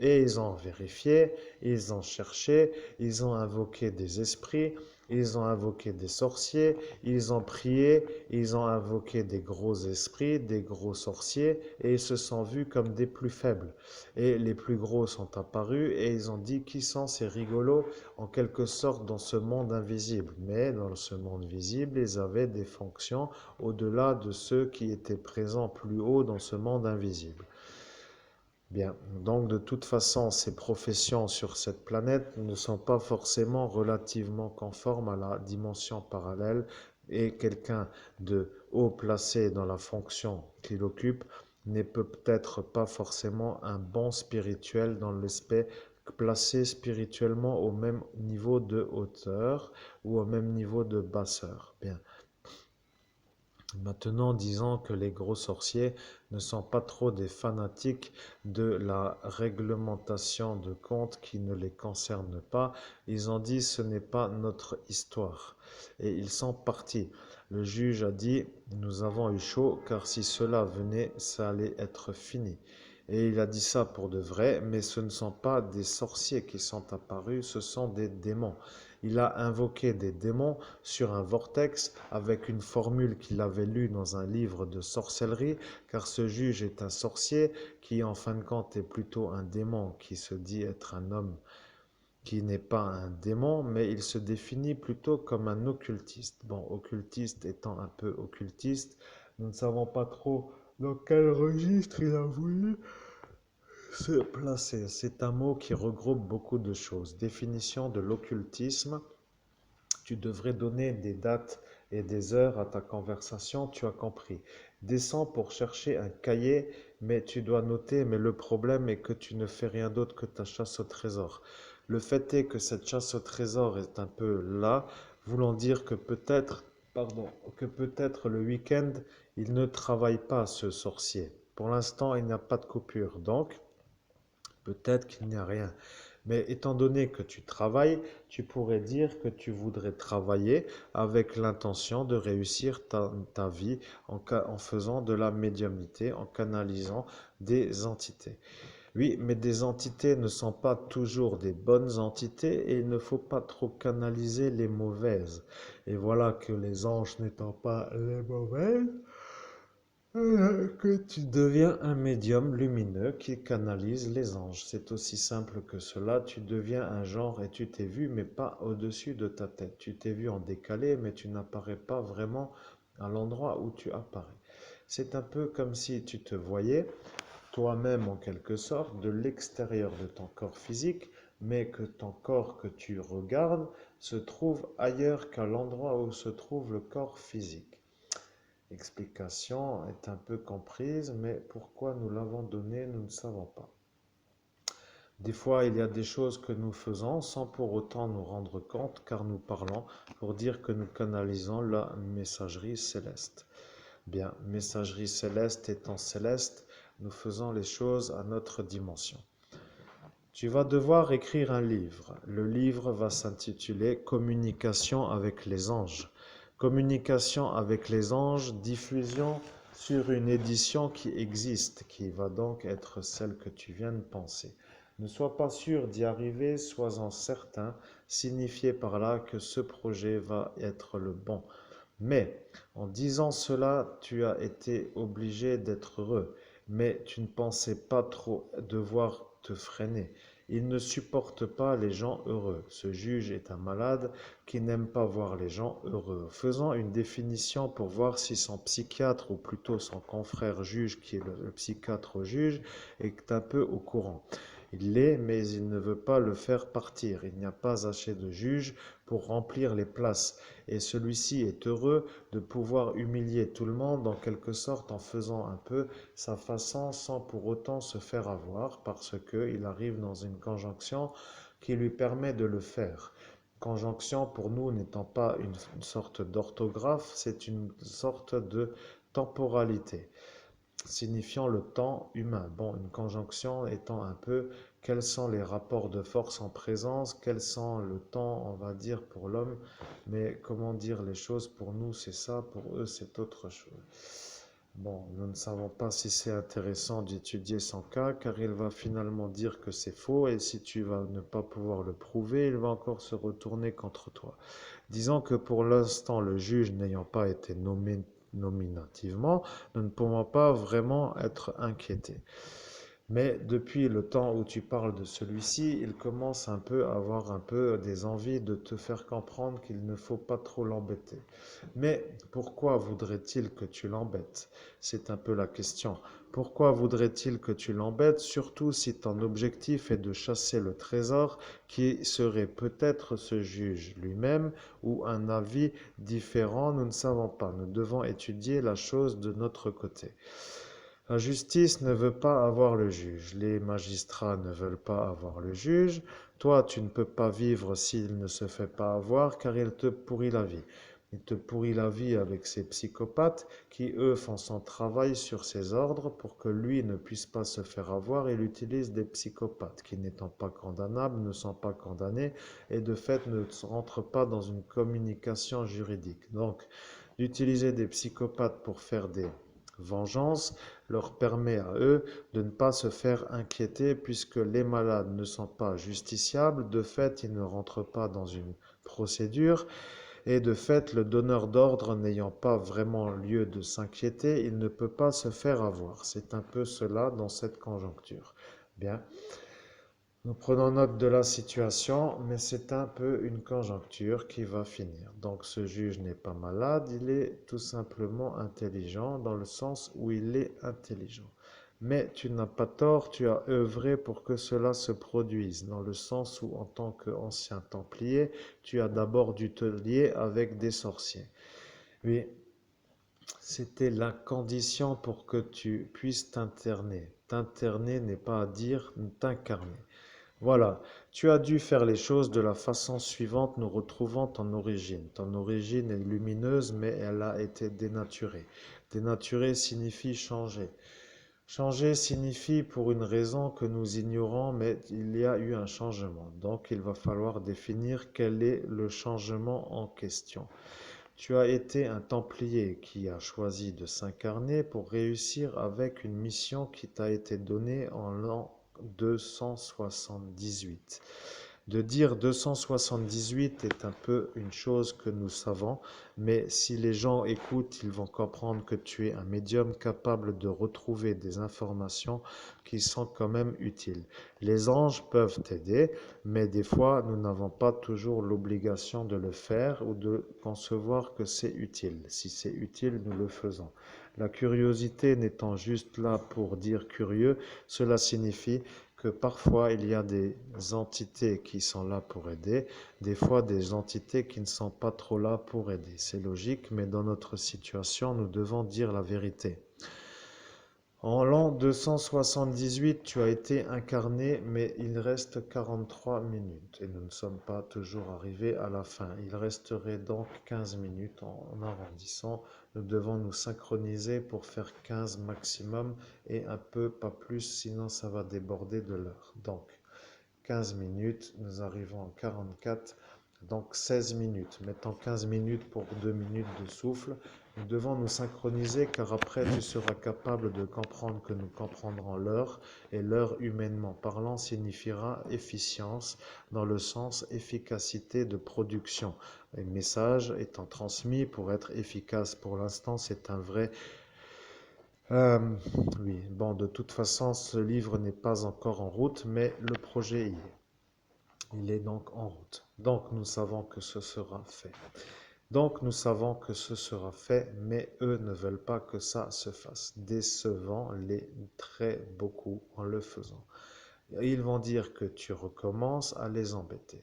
Et ils ont vérifié, ils ont cherché, ils ont invoqué des esprits, ils ont invoqué des sorciers, ils ont prié, ils ont invoqué des gros esprits, des gros sorciers, et ils se sont vus comme des plus faibles. Et les plus gros sont apparus, et ils ont dit qui sont ces rigolos, en quelque sorte dans ce monde invisible. Mais dans ce monde visible, ils avaient des fonctions au-delà de ceux qui étaient présents plus haut dans ce monde invisible. Bien, donc de toute façon, ces professions sur cette planète ne sont pas forcément relativement conformes à la dimension parallèle et quelqu'un de haut placé dans la fonction qu'il occupe n'est peut-être pas forcément un bon spirituel dans l'aspect placé spirituellement au même niveau de hauteur ou au même niveau de basseur. Bien. Maintenant, disons que les gros sorciers ne sont pas trop des fanatiques de la réglementation de comptes qui ne les concerne pas. Ils ont dit ce n'est pas notre histoire. Et ils sont partis. Le juge a dit nous avons eu chaud car si cela venait, ça allait être fini. Et il a dit ça pour de vrai, mais ce ne sont pas des sorciers qui sont apparus, ce sont des démons. Il a invoqué des démons sur un vortex avec une formule qu'il avait lue dans un livre de sorcellerie, car ce juge est un sorcier qui en fin de compte est plutôt un démon qui se dit être un homme qui n'est pas un démon, mais il se définit plutôt comme un occultiste. Bon, occultiste étant un peu occultiste, nous ne savons pas trop dans quel registre il a voulu se placer. C'est un mot qui regroupe beaucoup de choses. Définition de l'occultisme. Tu devrais donner des dates et des heures à ta conversation, tu as compris. Descends pour chercher un cahier, mais tu dois noter, mais le problème est que tu ne fais rien d'autre que ta chasse au trésor. Le fait est que cette chasse au trésor est un peu là, voulant dire que peut-être le week-end, il ne travaille pas, ce sorcier. Pour l'instant, il n'y a pas de coupure, donc peut-être qu'il n'y a rien. Mais étant donné que tu travailles, tu pourrais dire que tu voudrais travailler avec l'intention de réussir ta vie en faisant de la médiumnité, en canalisant des entités. Oui, mais des entités ne sont pas toujours des bonnes entités et il ne faut pas trop canaliser les mauvaises. Et voilà que les anges n'étant pas les mauvaises, que tu deviens un médium lumineux qui canalise les anges. C'est aussi simple que cela. Tu deviens un genre et tu t'es vu, mais pas au-dessus de ta tête. Tu t'es vu en décalé, mais tu n'apparais pas vraiment à l'endroit où tu apparais. C'est un peu comme si tu te voyais toi-même en quelque sorte de l'extérieur de ton corps physique, mais que ton corps que tu regardes se trouve ailleurs qu'à l'endroit où se trouve le corps physique. L'explication est un peu comprise, mais pourquoi nous l'avons donnée, nous ne savons pas. Des fois, il y a des choses que nous faisons sans pour autant nous rendre compte, car nous parlons pour dire que nous canalisons la messagerie céleste. Bien, messagerie céleste étant céleste, nous faisons les choses à notre dimension. Tu vas devoir écrire un livre. Le livre va s'intituler Communication avec les anges. Communication avec les anges, diffusion sur une édition qui existe, qui va donc être celle que tu viens de penser. Ne sois pas sûr d'y arriver, sois-en certain, signifiez par là que ce projet va être le bon. Mais en disant cela, tu as été obligé d'être heureux, mais tu ne pensais pas trop devoir te freiner. Il ne supporte pas les gens heureux. Ce juge est un malade qui n'aime pas voir les gens heureux. Faisant une définition pour voir si son psychiatre, ou plutôt son confrère juge, qui est le psychiatre juge, est un peu au courant. Il l'est, mais il ne veut pas le faire partir. Il n'y a pas assez de juges pour remplir les places. Et celui-ci est heureux de pouvoir humilier tout le monde, en quelque sorte, en faisant un peu sa façon, sans pour autant se faire avoir, parce qu'il arrive dans une conjonction qui lui permet de le faire. Conjonction, pour nous, n'étant pas une sorte d'orthographe, c'est une sorte de temporalité signifiant le temps humain. Bon, une conjonction étant un peu quels sont les rapports de force en présence, quels sont le temps, on va dire, pour l'homme, mais comment dire les choses pour nous, c'est ça, pour eux, c'est autre chose. Bon, nous ne savons pas si c'est intéressant d'étudier son cas, car il va finalement dire que c'est faux, et si tu vas ne pas pouvoir le prouver, il va encore se retourner contre toi. Disons que pour l'instant, le juge n'ayant pas été nommé nominativement, nous ne pouvons pas vraiment être inquiétés. Mais depuis le temps où tu parles de celui-ci, il commence un peu à avoir un peu des envies de te faire comprendre qu'il ne faut pas trop l'embêter. Mais pourquoi voudrait-il que tu l'embêtes? C'est un peu la question. Pourquoi voudrait-il que tu l'embêtes, surtout si ton objectif est de chasser le trésor qui serait peut-être ce juge lui-même ou un avis différent? Nous ne savons pas. Nous devons étudier la chose de notre côté. La justice ne veut pas avoir le juge, les magistrats ne veulent pas avoir le juge, toi tu ne peux pas vivre s'il ne se fait pas avoir car il te pourrit la vie. Il te pourrit la vie avec ces psychopathes qui, eux, font son travail sur ses ordres pour que lui ne puisse pas se faire avoir. Il utilise des psychopathes qui, n'étant pas condamnables, ne sont pas condamnés et de fait ne rentrent pas dans une communication juridique. Donc, d'utiliser des psychopathes pour faire des vengeances leur permet à eux de ne pas se faire inquiéter puisque les malades ne sont pas justiciables. De fait, ils ne rentrent pas dans une procédure et de fait, le donneur d'ordre n'ayant pas vraiment lieu de s'inquiéter, il ne peut pas se faire avoir. C'est un peu cela dans cette conjoncture. Bien. Nous prenons note de la situation, mais c'est un peu une conjoncture qui va finir. Donc ce juge n'est pas malade, il est tout simplement intelligent dans le sens où il est intelligent. Mais tu n'as pas tort, tu as œuvré pour que cela se produise, dans le sens où en tant qu'ancien templier, tu as d'abord dû te lier avec des sorciers. Oui, c'était la condition pour que tu puisses t'interner. T'interner n'est pas à dire t'incarner. Voilà, tu as dû faire les choses de la façon suivante, nous retrouvons ton origine. Ton origine est lumineuse, mais elle a été dénaturée. Dénaturer signifie changer. Changer signifie pour une raison que nous ignorons, mais il y a eu un changement. Donc il va falloir définir quel est le changement en question. Tu as été un templier qui a choisi de s'incarner pour réussir avec une mission qui t'a été donnée en l'an 278. De dire 278 est un peu une chose que nous savons, mais si les gens écoutent, ils vont comprendre que tu es un médium capable de retrouver des informations qui sont quand même utiles. Les anges peuvent t'aider, mais des fois, nous n'avons pas toujours l'obligation de le faire ou de concevoir que c'est utile. Si c'est utile, nous le faisons. La curiosité n'étant juste là pour dire curieux, cela signifie que parfois il y a des entités qui sont là pour aider, des fois des entités qui ne sont pas trop là pour aider. C'est logique, mais dans notre situation, nous devons dire la vérité. En l'an 278, tu as été incarné, mais il reste 43 minutes et nous ne sommes pas toujours arrivés à la fin. Il resterait donc 15 minutes en arrondissant. Nous devons nous synchroniser pour faire 15 maximum et un peu pas plus, sinon ça va déborder de l'heure. Donc 15 minutes, nous arrivons en 44, donc 16 minutes. Mettons 15 minutes pour 2 minutes de souffle. Nous devons nous synchroniser car après tu seras capable de comprendre que nous comprendrons l'heure et l'heure humainement parlant signifiera efficience dans le sens efficacité de production. Les messages étant transmis pour être efficace pour l'instant c'est un vrai Euh, oui, bon, de toute façon, ce livre n'est pas encore en route, mais le projet y est. Il est donc en route. Donc, nous savons que ce sera fait. Donc, nous savons que ce sera fait, mais eux ne veulent pas que ça se fasse, décevant les très beaucoup en le faisant. Ils vont dire que tu recommences à les embêter.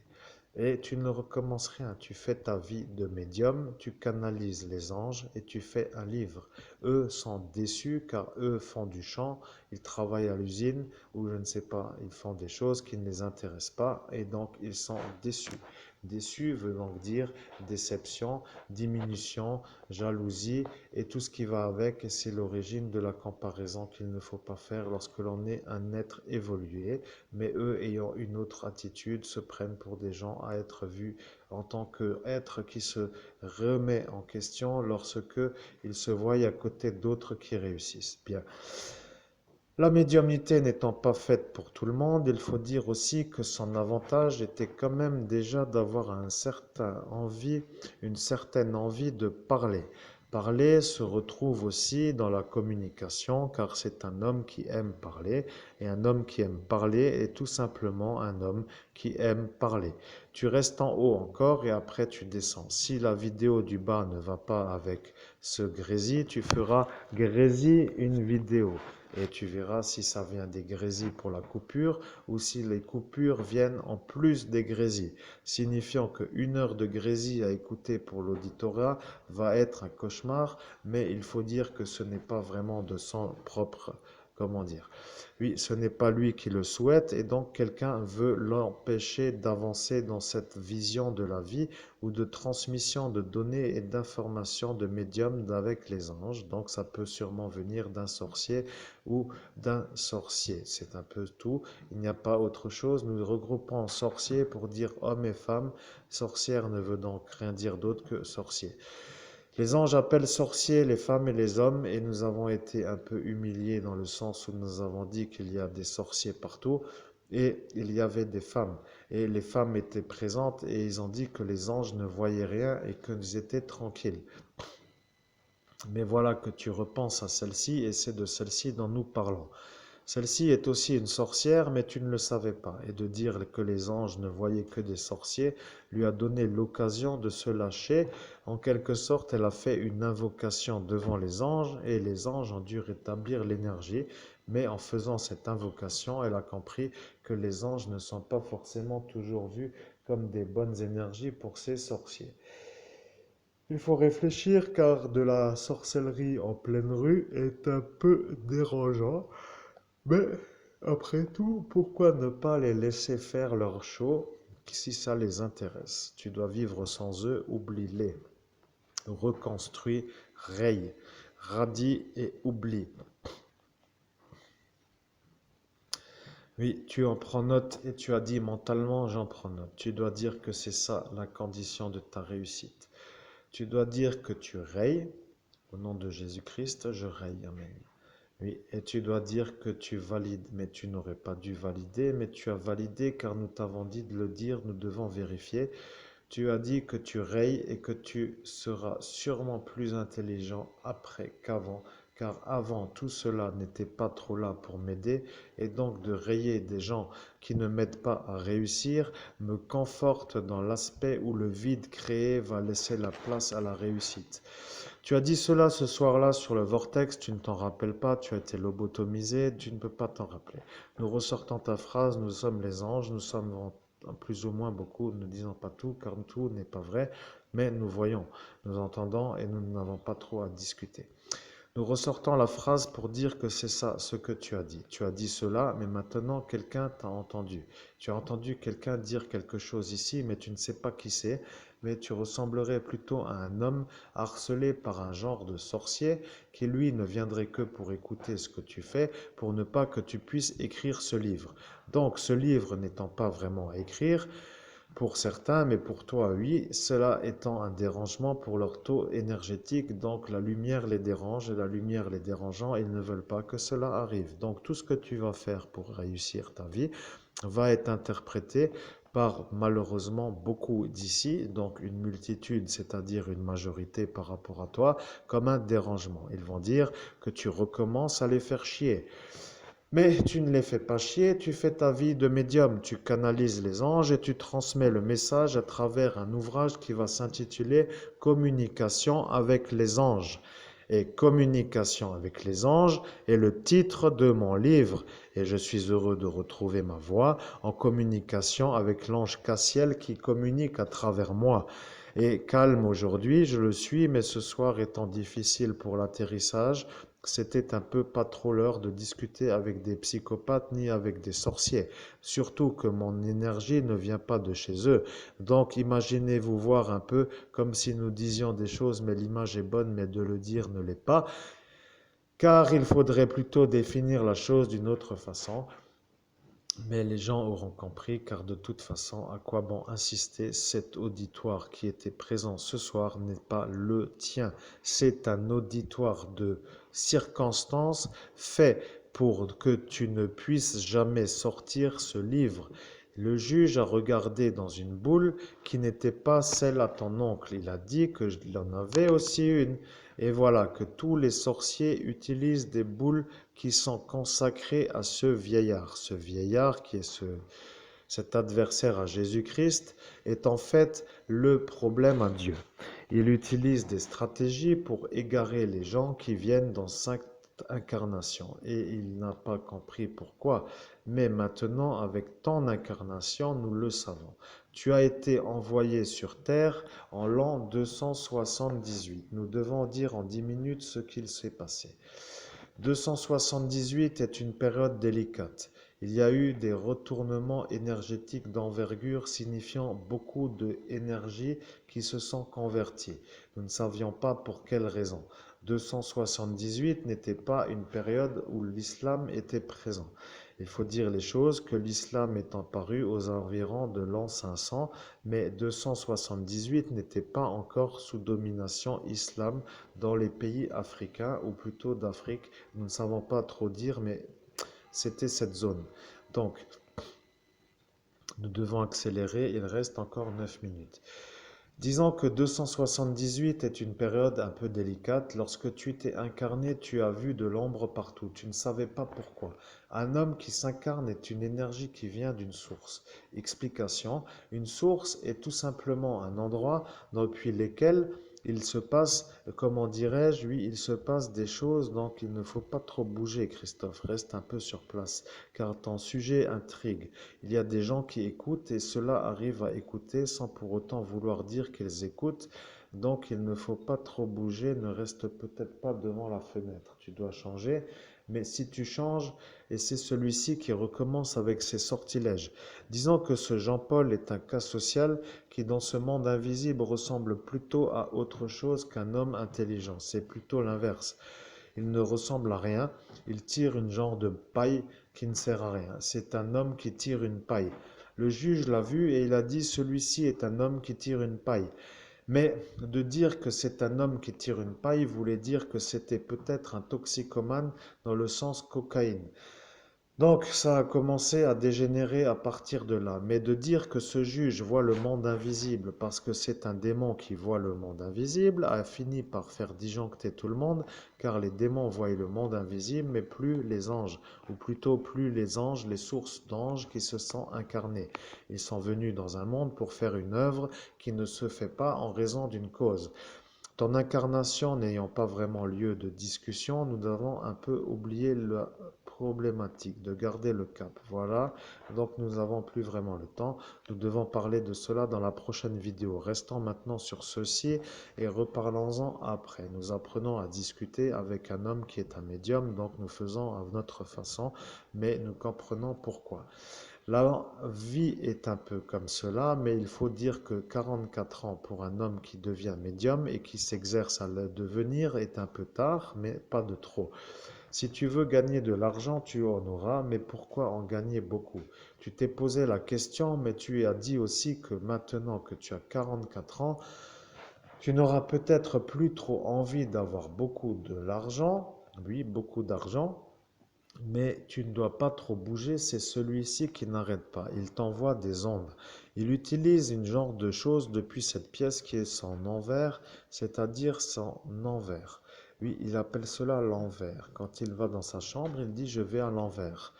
Et tu ne recommences rien, tu fais ta vie de médium, tu canalises les anges et tu fais un livre. Eux sont déçus car eux font du chant, ils travaillent à l'usine ou je ne sais pas, ils font des choses qui ne les intéressent pas et donc ils sont déçus. Déçu veut donc dire déception, diminution, jalousie et tout ce qui va avec, et c'est l'origine de la comparaison qu'il ne faut pas faire lorsque l'on est un être évolué, mais eux ayant une autre attitude se prennent pour des gens à être vus en tant qu'être qui se remet en question lorsque ils se voient à côté d'autres qui réussissent. Bien. La médiumnité n'étant pas faite pour tout le monde, il faut dire aussi que son avantage était quand même déjà d'avoir une certaine envie de parler. Parler se retrouve aussi dans la communication car c'est un homme qui aime parler et un homme qui aime parler est tout simplement un homme qui aime parler. Tu restes en haut encore et après tu descends. Si la vidéo du bas ne va pas avec ce grésil, tu feras grésil une vidéo et tu verras si ça vient des grésilles pour la coupure ou si les coupures viennent en plus des grésilles, signifiant qu'une heure de grésilles à écouter pour l'auditorat va être un cauchemar, mais il faut dire que ce n'est pas vraiment de son propre, comment dire. Oui, ce n'est pas lui qui le souhaite et donc quelqu'un veut l'empêcher d'avancer dans cette vision de la vie ou de transmission de données et d'informations de médium avec les anges. Donc ça peut sûrement venir d'un sorcier ou d'un sorcier. C'est un peu tout. Il n'y a pas autre chose. Nous regroupons sorcier pour dire homme et femme. Sorcière ne veut donc rien dire d'autre que sorcier. Les anges appellent sorciers les femmes et les hommes et nous avons été un peu humiliés dans le sens où nous avons dit qu'il y a des sorciers partout et il y avait des femmes. Et les femmes étaient présentes et ils ont dit que les anges ne voyaient rien et qu'ils étaient tranquilles. Mais voilà que tu repenses à celle-ci et c'est de celle-ci dont nous parlons. Celle-ci est aussi une sorcière, mais tu ne le savais pas. Et de dire que les anges ne voyaient que des sorciers lui a donné l'occasion de se lâcher. En quelque sorte, elle a fait une invocation devant les anges et les anges ont dû rétablir l'énergie. Mais en faisant cette invocation, elle a compris que les anges ne sont pas forcément toujours vus comme des bonnes énergies pour ces sorciers. Il faut réfléchir car de la sorcellerie en pleine rue est un peu dérangeant. Mais après tout, pourquoi ne pas les laisser faire leur show si ça les intéresse? Tu dois vivre sans eux, oublie-les. Reconstruis, raye, radie et oublie. Oui, tu en prends note et tu as dit mentalement, j'en prends note. Tu dois dire que c'est ça la condition de ta réussite. Tu dois dire que tu rayes. Au nom de Jésus-Christ, je raye. Amen. Oui, et tu dois dire que tu valides, mais tu n'aurais pas dû valider, mais tu as validé car nous t'avons dit de le dire, nous devons vérifier. Tu as dit que tu rayes et que tu seras sûrement plus intelligent après qu'avant, car avant tout cela n'était pas trop là pour m'aider, et donc de rayer des gens qui ne m'aident pas à réussir me conforte dans l'aspect où le vide créé va laisser la place à la réussite. Tu as dit cela ce soir-là sur le vortex, tu ne t'en rappelles pas, tu as été lobotomisé, tu ne peux pas t'en rappeler. Nous ressortons ta phrase, nous sommes les anges, nous sommes plus ou moins beaucoup, ne disons pas tout, car tout n'est pas vrai, mais nous voyons, nous entendons et nous n'avons pas trop à discuter. Nous ressortons la phrase pour dire que c'est ça ce que tu as dit. Tu as dit cela, mais maintenant quelqu'un t'a entendu. Tu as entendu quelqu'un dire quelque chose ici, mais tu ne sais pas qui c'est, mais tu ressemblerais plutôt à un homme harcelé par un genre de sorcier qui lui ne viendrait que pour écouter ce que tu fais, pour ne pas que tu puisses écrire ce livre. Donc ce livre n'étant pas vraiment à écrire, pour certains, mais pour toi, oui, cela étant un dérangement pour leur taux énergétique, donc la lumière les dérange, et la lumière les dérangeant, ils ne veulent pas que cela arrive. Donc tout ce que tu vas faire pour réussir ta vie va être interprété par malheureusement beaucoup d'ici, donc une multitude, c'est-à-dire une majorité par rapport à toi, comme un dérangement. Ils vont dire que tu recommences à les faire chier. Mais tu ne les fais pas chier, tu fais ta vie de médium, tu canalises les anges et tu transmets le message à travers un ouvrage qui va s'intituler Communication avec les anges. Et Communication avec les anges est le titre de mon livre. Et je suis heureux de retrouver ma voix en communication avec l'ange Cassiel qui communique à travers moi. Et calme aujourd'hui, je le suis, mais ce soir étant difficile pour l'atterrissage, c'était un peu pas trop l'heure de discuter avec des psychopathes ni avec des sorciers. Surtout que mon énergie ne vient pas de chez eux. Donc imaginez-vous voir un peu comme si nous disions des choses, mais l'image est bonne, mais de le dire ne l'est pas. Car il faudrait plutôt définir la chose d'une autre façon. Mais les gens auront compris, car de toute façon, à quoi bon insister, cet auditoire qui était présent ce soir n'est pas le tien. C'est un auditoire de circonstances fait pour que tu ne puisses jamais sortir ce livre. Le juge a regardé dans une boule qui n'était pas celle à ton oncle. Il a dit qu'il en avait aussi une. Et voilà, que tous les sorciers utilisent des boules qui sont consacrés à ce vieillard. Ce vieillard qui est cet adversaire à Jésus-Christ est en fait le problème à Dieu. Il utilise des stratégies pour égarer les gens qui viennent dans 5 incarnations. Et il n'a pas compris pourquoi. Mais maintenant, avec ton incarnation, nous le savons. Tu as été envoyé sur terre en l'an 278. Nous devons dire en 10 minutes ce qu'il s'est passé. 278 est une période délicate. Il y a eu des retournements énergétiques d'envergure signifiant beaucoup d'énergie qui se sont converties. Nous ne savions pas pour quelle raison. 278 n'était pas une période où l'islam était présent. Il faut dire les choses que l'islam est apparu aux environs de l'an 500, mais 278 n'était pas encore sous domination islam dans les pays africains, ou plutôt d'Afrique. Nous ne savons pas trop dire, mais c'était cette zone. Donc, nous devons accélérer, il reste encore 9 minutes. Disons que 278 est une période un peu délicate. Lorsque tu t'es incarné, tu as vu de l'ombre partout. Tu ne savais pas pourquoi. Un homme qui s'incarne est une énergie qui vient d'une source. Explication. Une source est tout simplement un endroit depuis lequel il se passe, comment dirais-je, oui, il se passe des choses, donc il ne faut pas trop bouger, Christophe. Reste un peu sur place, car ton sujet intrigue. Il y a des gens qui écoutent et ceux-là arrivent à écouter sans pour autant vouloir dire qu'ils écoutent. Donc il ne faut pas trop bouger, ne reste peut-être pas devant la fenêtre. Tu dois changer, mais si tu changes, et c'est celui-ci qui recommence avec ses sortilèges. Disons que ce Jean-Paul est un cas social qui dans ce monde invisible ressemble plutôt à autre chose qu'un homme intelligent. C'est plutôt l'inverse. Il ne ressemble à rien, il tire une genre de paille qui ne sert à rien. C'est un homme qui tire une paille. Le juge l'a vu et il a dit celui-ci est un homme qui tire une paille. Mais de dire que c'est un homme qui tire une paille voulait dire que c'était peut-être un toxicomane dans le sens cocaïne. Donc ça a commencé à dégénérer à partir de là. Mais de dire que ce juge voit le monde invisible parce que c'est un démon qui voit le monde invisible a fini par faire disjoncter tout le monde, car les démons voient le monde invisible, mais plus les anges, ou plutôt plus les anges, les sources d'anges qui se sont incarnés. Ils sont venus dans un monde pour faire une œuvre qui ne se fait pas en raison d'une cause. Ton incarnation n'ayant pas vraiment lieu de discussion, nous avons un peu oublié la problématique de garder le cap. Voilà, donc nous n'avons plus vraiment le temps. Nous devons parler de cela dans la prochaine vidéo. Restons maintenant sur ceci et reparlons-en après. Nous apprenons à discuter avec un homme qui est un médium, donc nous faisons à notre façon, mais nous comprenons pourquoi. La vie est un peu comme cela, mais il faut dire que 44 ans pour un homme qui devient médium et qui s'exerce à le devenir est un peu tard, mais pas de trop. Si tu veux gagner de l'argent, tu en auras, mais pourquoi en gagner beaucoup? Tu t'es posé la question, mais tu as dit aussi que maintenant que tu as 44 ans, tu n'auras peut-être plus trop envie d'avoir beaucoup de l'argent, oui, beaucoup d'argent, Mais tu ne dois pas trop bouger, c'est celui-ci qui n'arrête pas. Il t'envoie des ondes. Il utilise une genre de chose depuis cette pièce qui est son envers, c'est-à-dire son envers. Oui, il appelle cela l'envers. Quand il va dans sa chambre, il dit je vais à l'envers.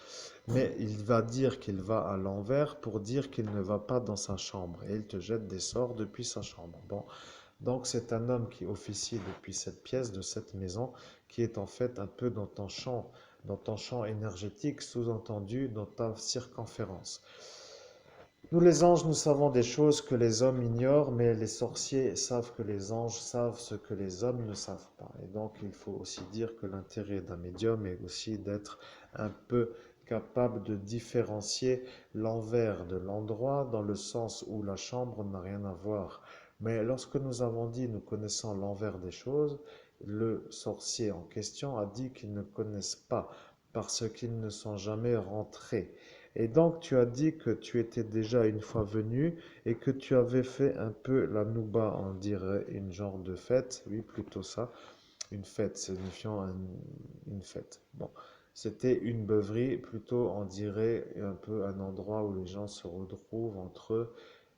Mais il va dire qu'il va à l'envers pour dire qu'il ne va pas dans sa chambre. Et il te jette des sorts depuis sa chambre. Bon, donc c'est un homme qui officie depuis cette pièce de cette maison, qui est en fait un peu dans ton champ énergétique, sous-entendu dans ta circonférence. Nous les anges, nous savons des choses que les hommes ignorent, mais les sorciers savent que les anges savent ce que les hommes ne savent pas. Et donc il faut aussi dire que l'intérêt d'un médium est aussi d'être un peu capable de différencier l'envers de l'endroit dans le sens où la chambre n'a rien à voir. Mais lorsque nous avons dit nous connaissons l'envers des choses, le sorcier en question a dit qu'ils ne connaissent pas parce qu'ils ne sont jamais rentrés. Et donc tu as dit que tu étais déjà une fois venu et que tu avais fait un peu la nouba, on dirait une genre de fête, oui plutôt ça, une fête signifiant une fête. Bon, c'était une beuverie, plutôt on dirait un peu un endroit où les gens se retrouvent entre eux,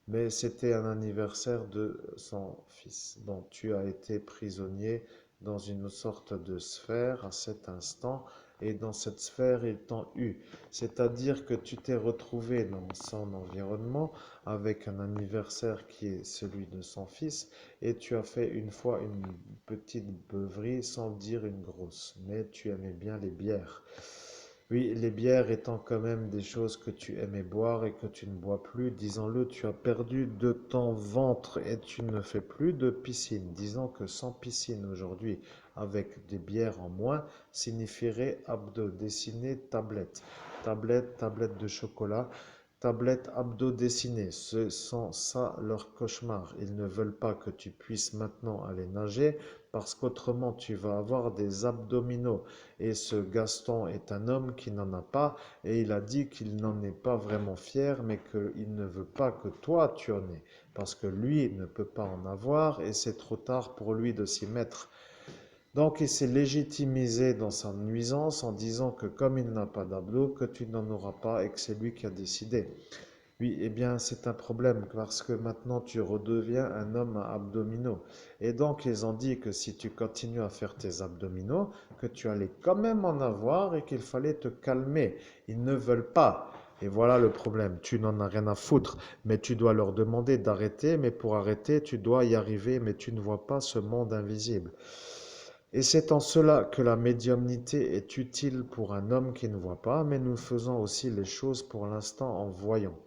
mais c'était un anniversaire de son fils. Donc tu as été prisonnier dans une sorte de sphère à cet instant, et dans cette sphère, ils t'ont eu. C'est-à-dire que tu t'es retrouvé dans son environnement avec un anniversaire qui est celui de son fils, et tu as fait une fois une petite beuverie sans dire une grosse, mais tu aimais bien les bières. Oui, les bières étant quand même des choses que tu aimais boire et que tu ne bois plus, disons-le, tu as perdu de ton ventre et tu ne fais plus de piscine. Disons que sans piscine aujourd'hui, avec des bières en moins, signifierait abdo, dessiner tablette. Tablette, tablette de chocolat, tablette abdo dessinée. Ce sont ça leur cauchemar. Ils ne veulent pas que tu puisses maintenant aller nager parce qu'autrement tu vas avoir des abdominaux. Et ce Gaston est un homme qui n'en a pas, et il a dit qu'il n'en est pas vraiment fier, mais qu'il ne veut pas que toi tu en aies, parce que lui ne peut pas en avoir, et c'est trop tard pour lui de s'y mettre. Donc il s'est légitimisé dans sa nuisance en disant que comme il n'a pas d'abdos, que tu n'en auras pas et que c'est lui qui a décidé. Oui, eh bien, c'est un problème parce que maintenant tu redeviens un homme à abdominaux. Et donc, ils ont dit que si tu continues à faire tes abdominaux, que tu allais quand même en avoir et qu'il fallait te calmer. Ils ne veulent pas. Et voilà le problème. Tu n'en as rien à foutre, mais tu dois leur demander d'arrêter. Mais pour arrêter, tu dois y arriver, mais tu ne vois pas ce monde invisible. Et c'est en cela que la médiumnité est utile pour un homme qui ne voit pas, mais nous faisons aussi les choses pour l'instant en voyant.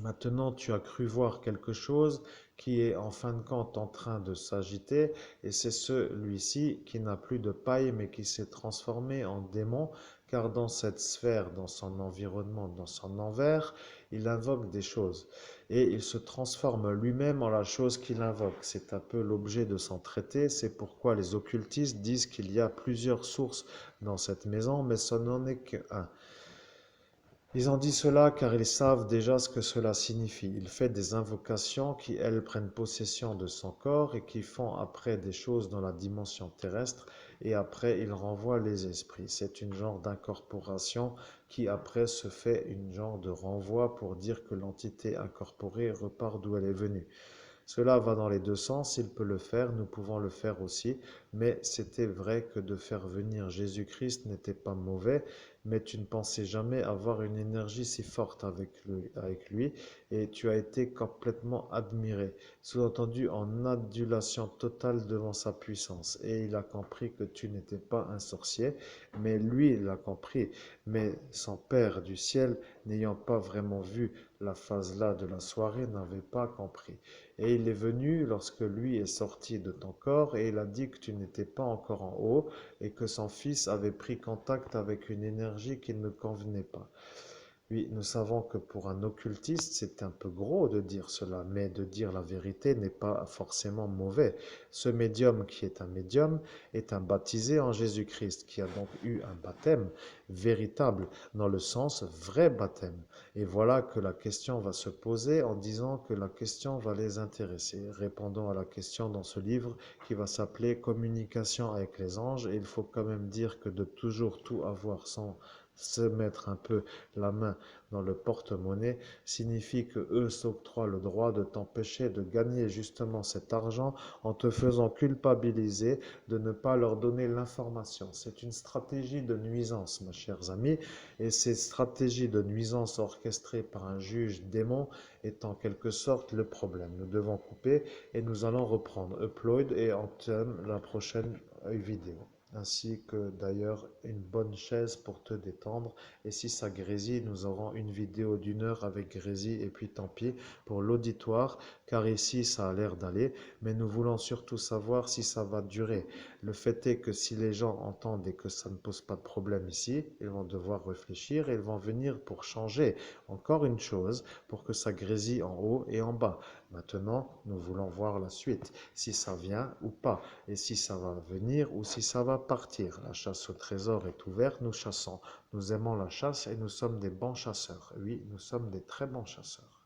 Maintenant, tu as cru voir quelque chose qui est en fin de compte en train de s'agiter, et c'est celui-ci qui n'a plus de paille mais qui s'est transformé en démon, car dans cette sphère, dans son environnement, dans son envers, il invoque des choses. Et il se transforme lui-même en la chose qu'il invoque. C'est un peu l'objet de son traité, c'est pourquoi les occultistes disent qu'il y a plusieurs sources dans cette maison, mais ce n'en est qu'un. Ils ont dit cela car ils savent déjà ce que cela signifie. Il fait des invocations qui, elles, prennent possession de son corps et qui font après des choses dans la dimension terrestre et après il renvoie les esprits. C'est une genre d'incorporation qui après se fait une genre de renvoi pour dire que l'entité incorporée repart d'où elle est venue. Cela va dans les deux sens, il peut le faire, nous pouvons le faire aussi, mais c'était vrai que de faire venir Jésus-Christ n'était pas mauvais, mais tu ne pensais jamais avoir une énergie si forte avec lui et tu as été complètement admiré, sous-entendu en adulation totale devant sa puissance. Et il a compris que tu n'étais pas un sorcier, mais lui l'a compris, mais son Père du ciel, n'ayant pas vraiment vu la phase là de la soirée, n'avait pas compris. Et il est venu lorsque lui est sorti de ton corps et il a dit que tu n'étais pas encore en haut et que son fils avait pris contact avec une énergie qui ne convenait pas. Oui, nous savons que pour un occultiste, c'est un peu gros de dire cela, mais de dire la vérité n'est pas forcément mauvais. Ce médium qui est un médium est un baptisé en Jésus-Christ, qui a donc eu un baptême véritable, dans le sens vrai baptême. Et voilà que la question va se poser en disant que la question va les intéresser. Répondons à la question dans ce livre qui va s'appeler Communication avec les anges. Et il faut quand même dire que de toujours tout avoir sans se mettre un peu la main dans le porte-monnaie signifie que eux s'octroient le droit de t'empêcher de gagner justement cet argent en te faisant culpabiliser de ne pas leur donner l'information. C'est une stratégie de nuisance, mes chers amis, et ces stratégies de nuisance orchestrées par un juge démon est en quelque sorte le problème. Nous devons couper et nous allons reprendre Upload et entame la prochaine vidéo, ainsi que d'ailleurs une bonne chaise pour te détendre. Et si ça grésille, nous aurons une vidéo d'1 heure avec Grésy et puis tant pis pour l'auditoire, car ici ça a l'air d'aller, mais nous voulons surtout savoir si ça va durer. Le fait est que si les gens entendent et que ça ne pose pas de problème ici, ils vont devoir réfléchir et ils vont venir pour changer encore une chose pour que ça grésille en haut et en bas. Maintenant, nous voulons voir la suite, si ça vient ou pas, et si ça va venir ou si ça va partir. La chasse au trésor est ouverte, nous chassons. Nous aimons la chasse et nous sommes des bons chasseurs. Oui, nous sommes des très bons chasseurs.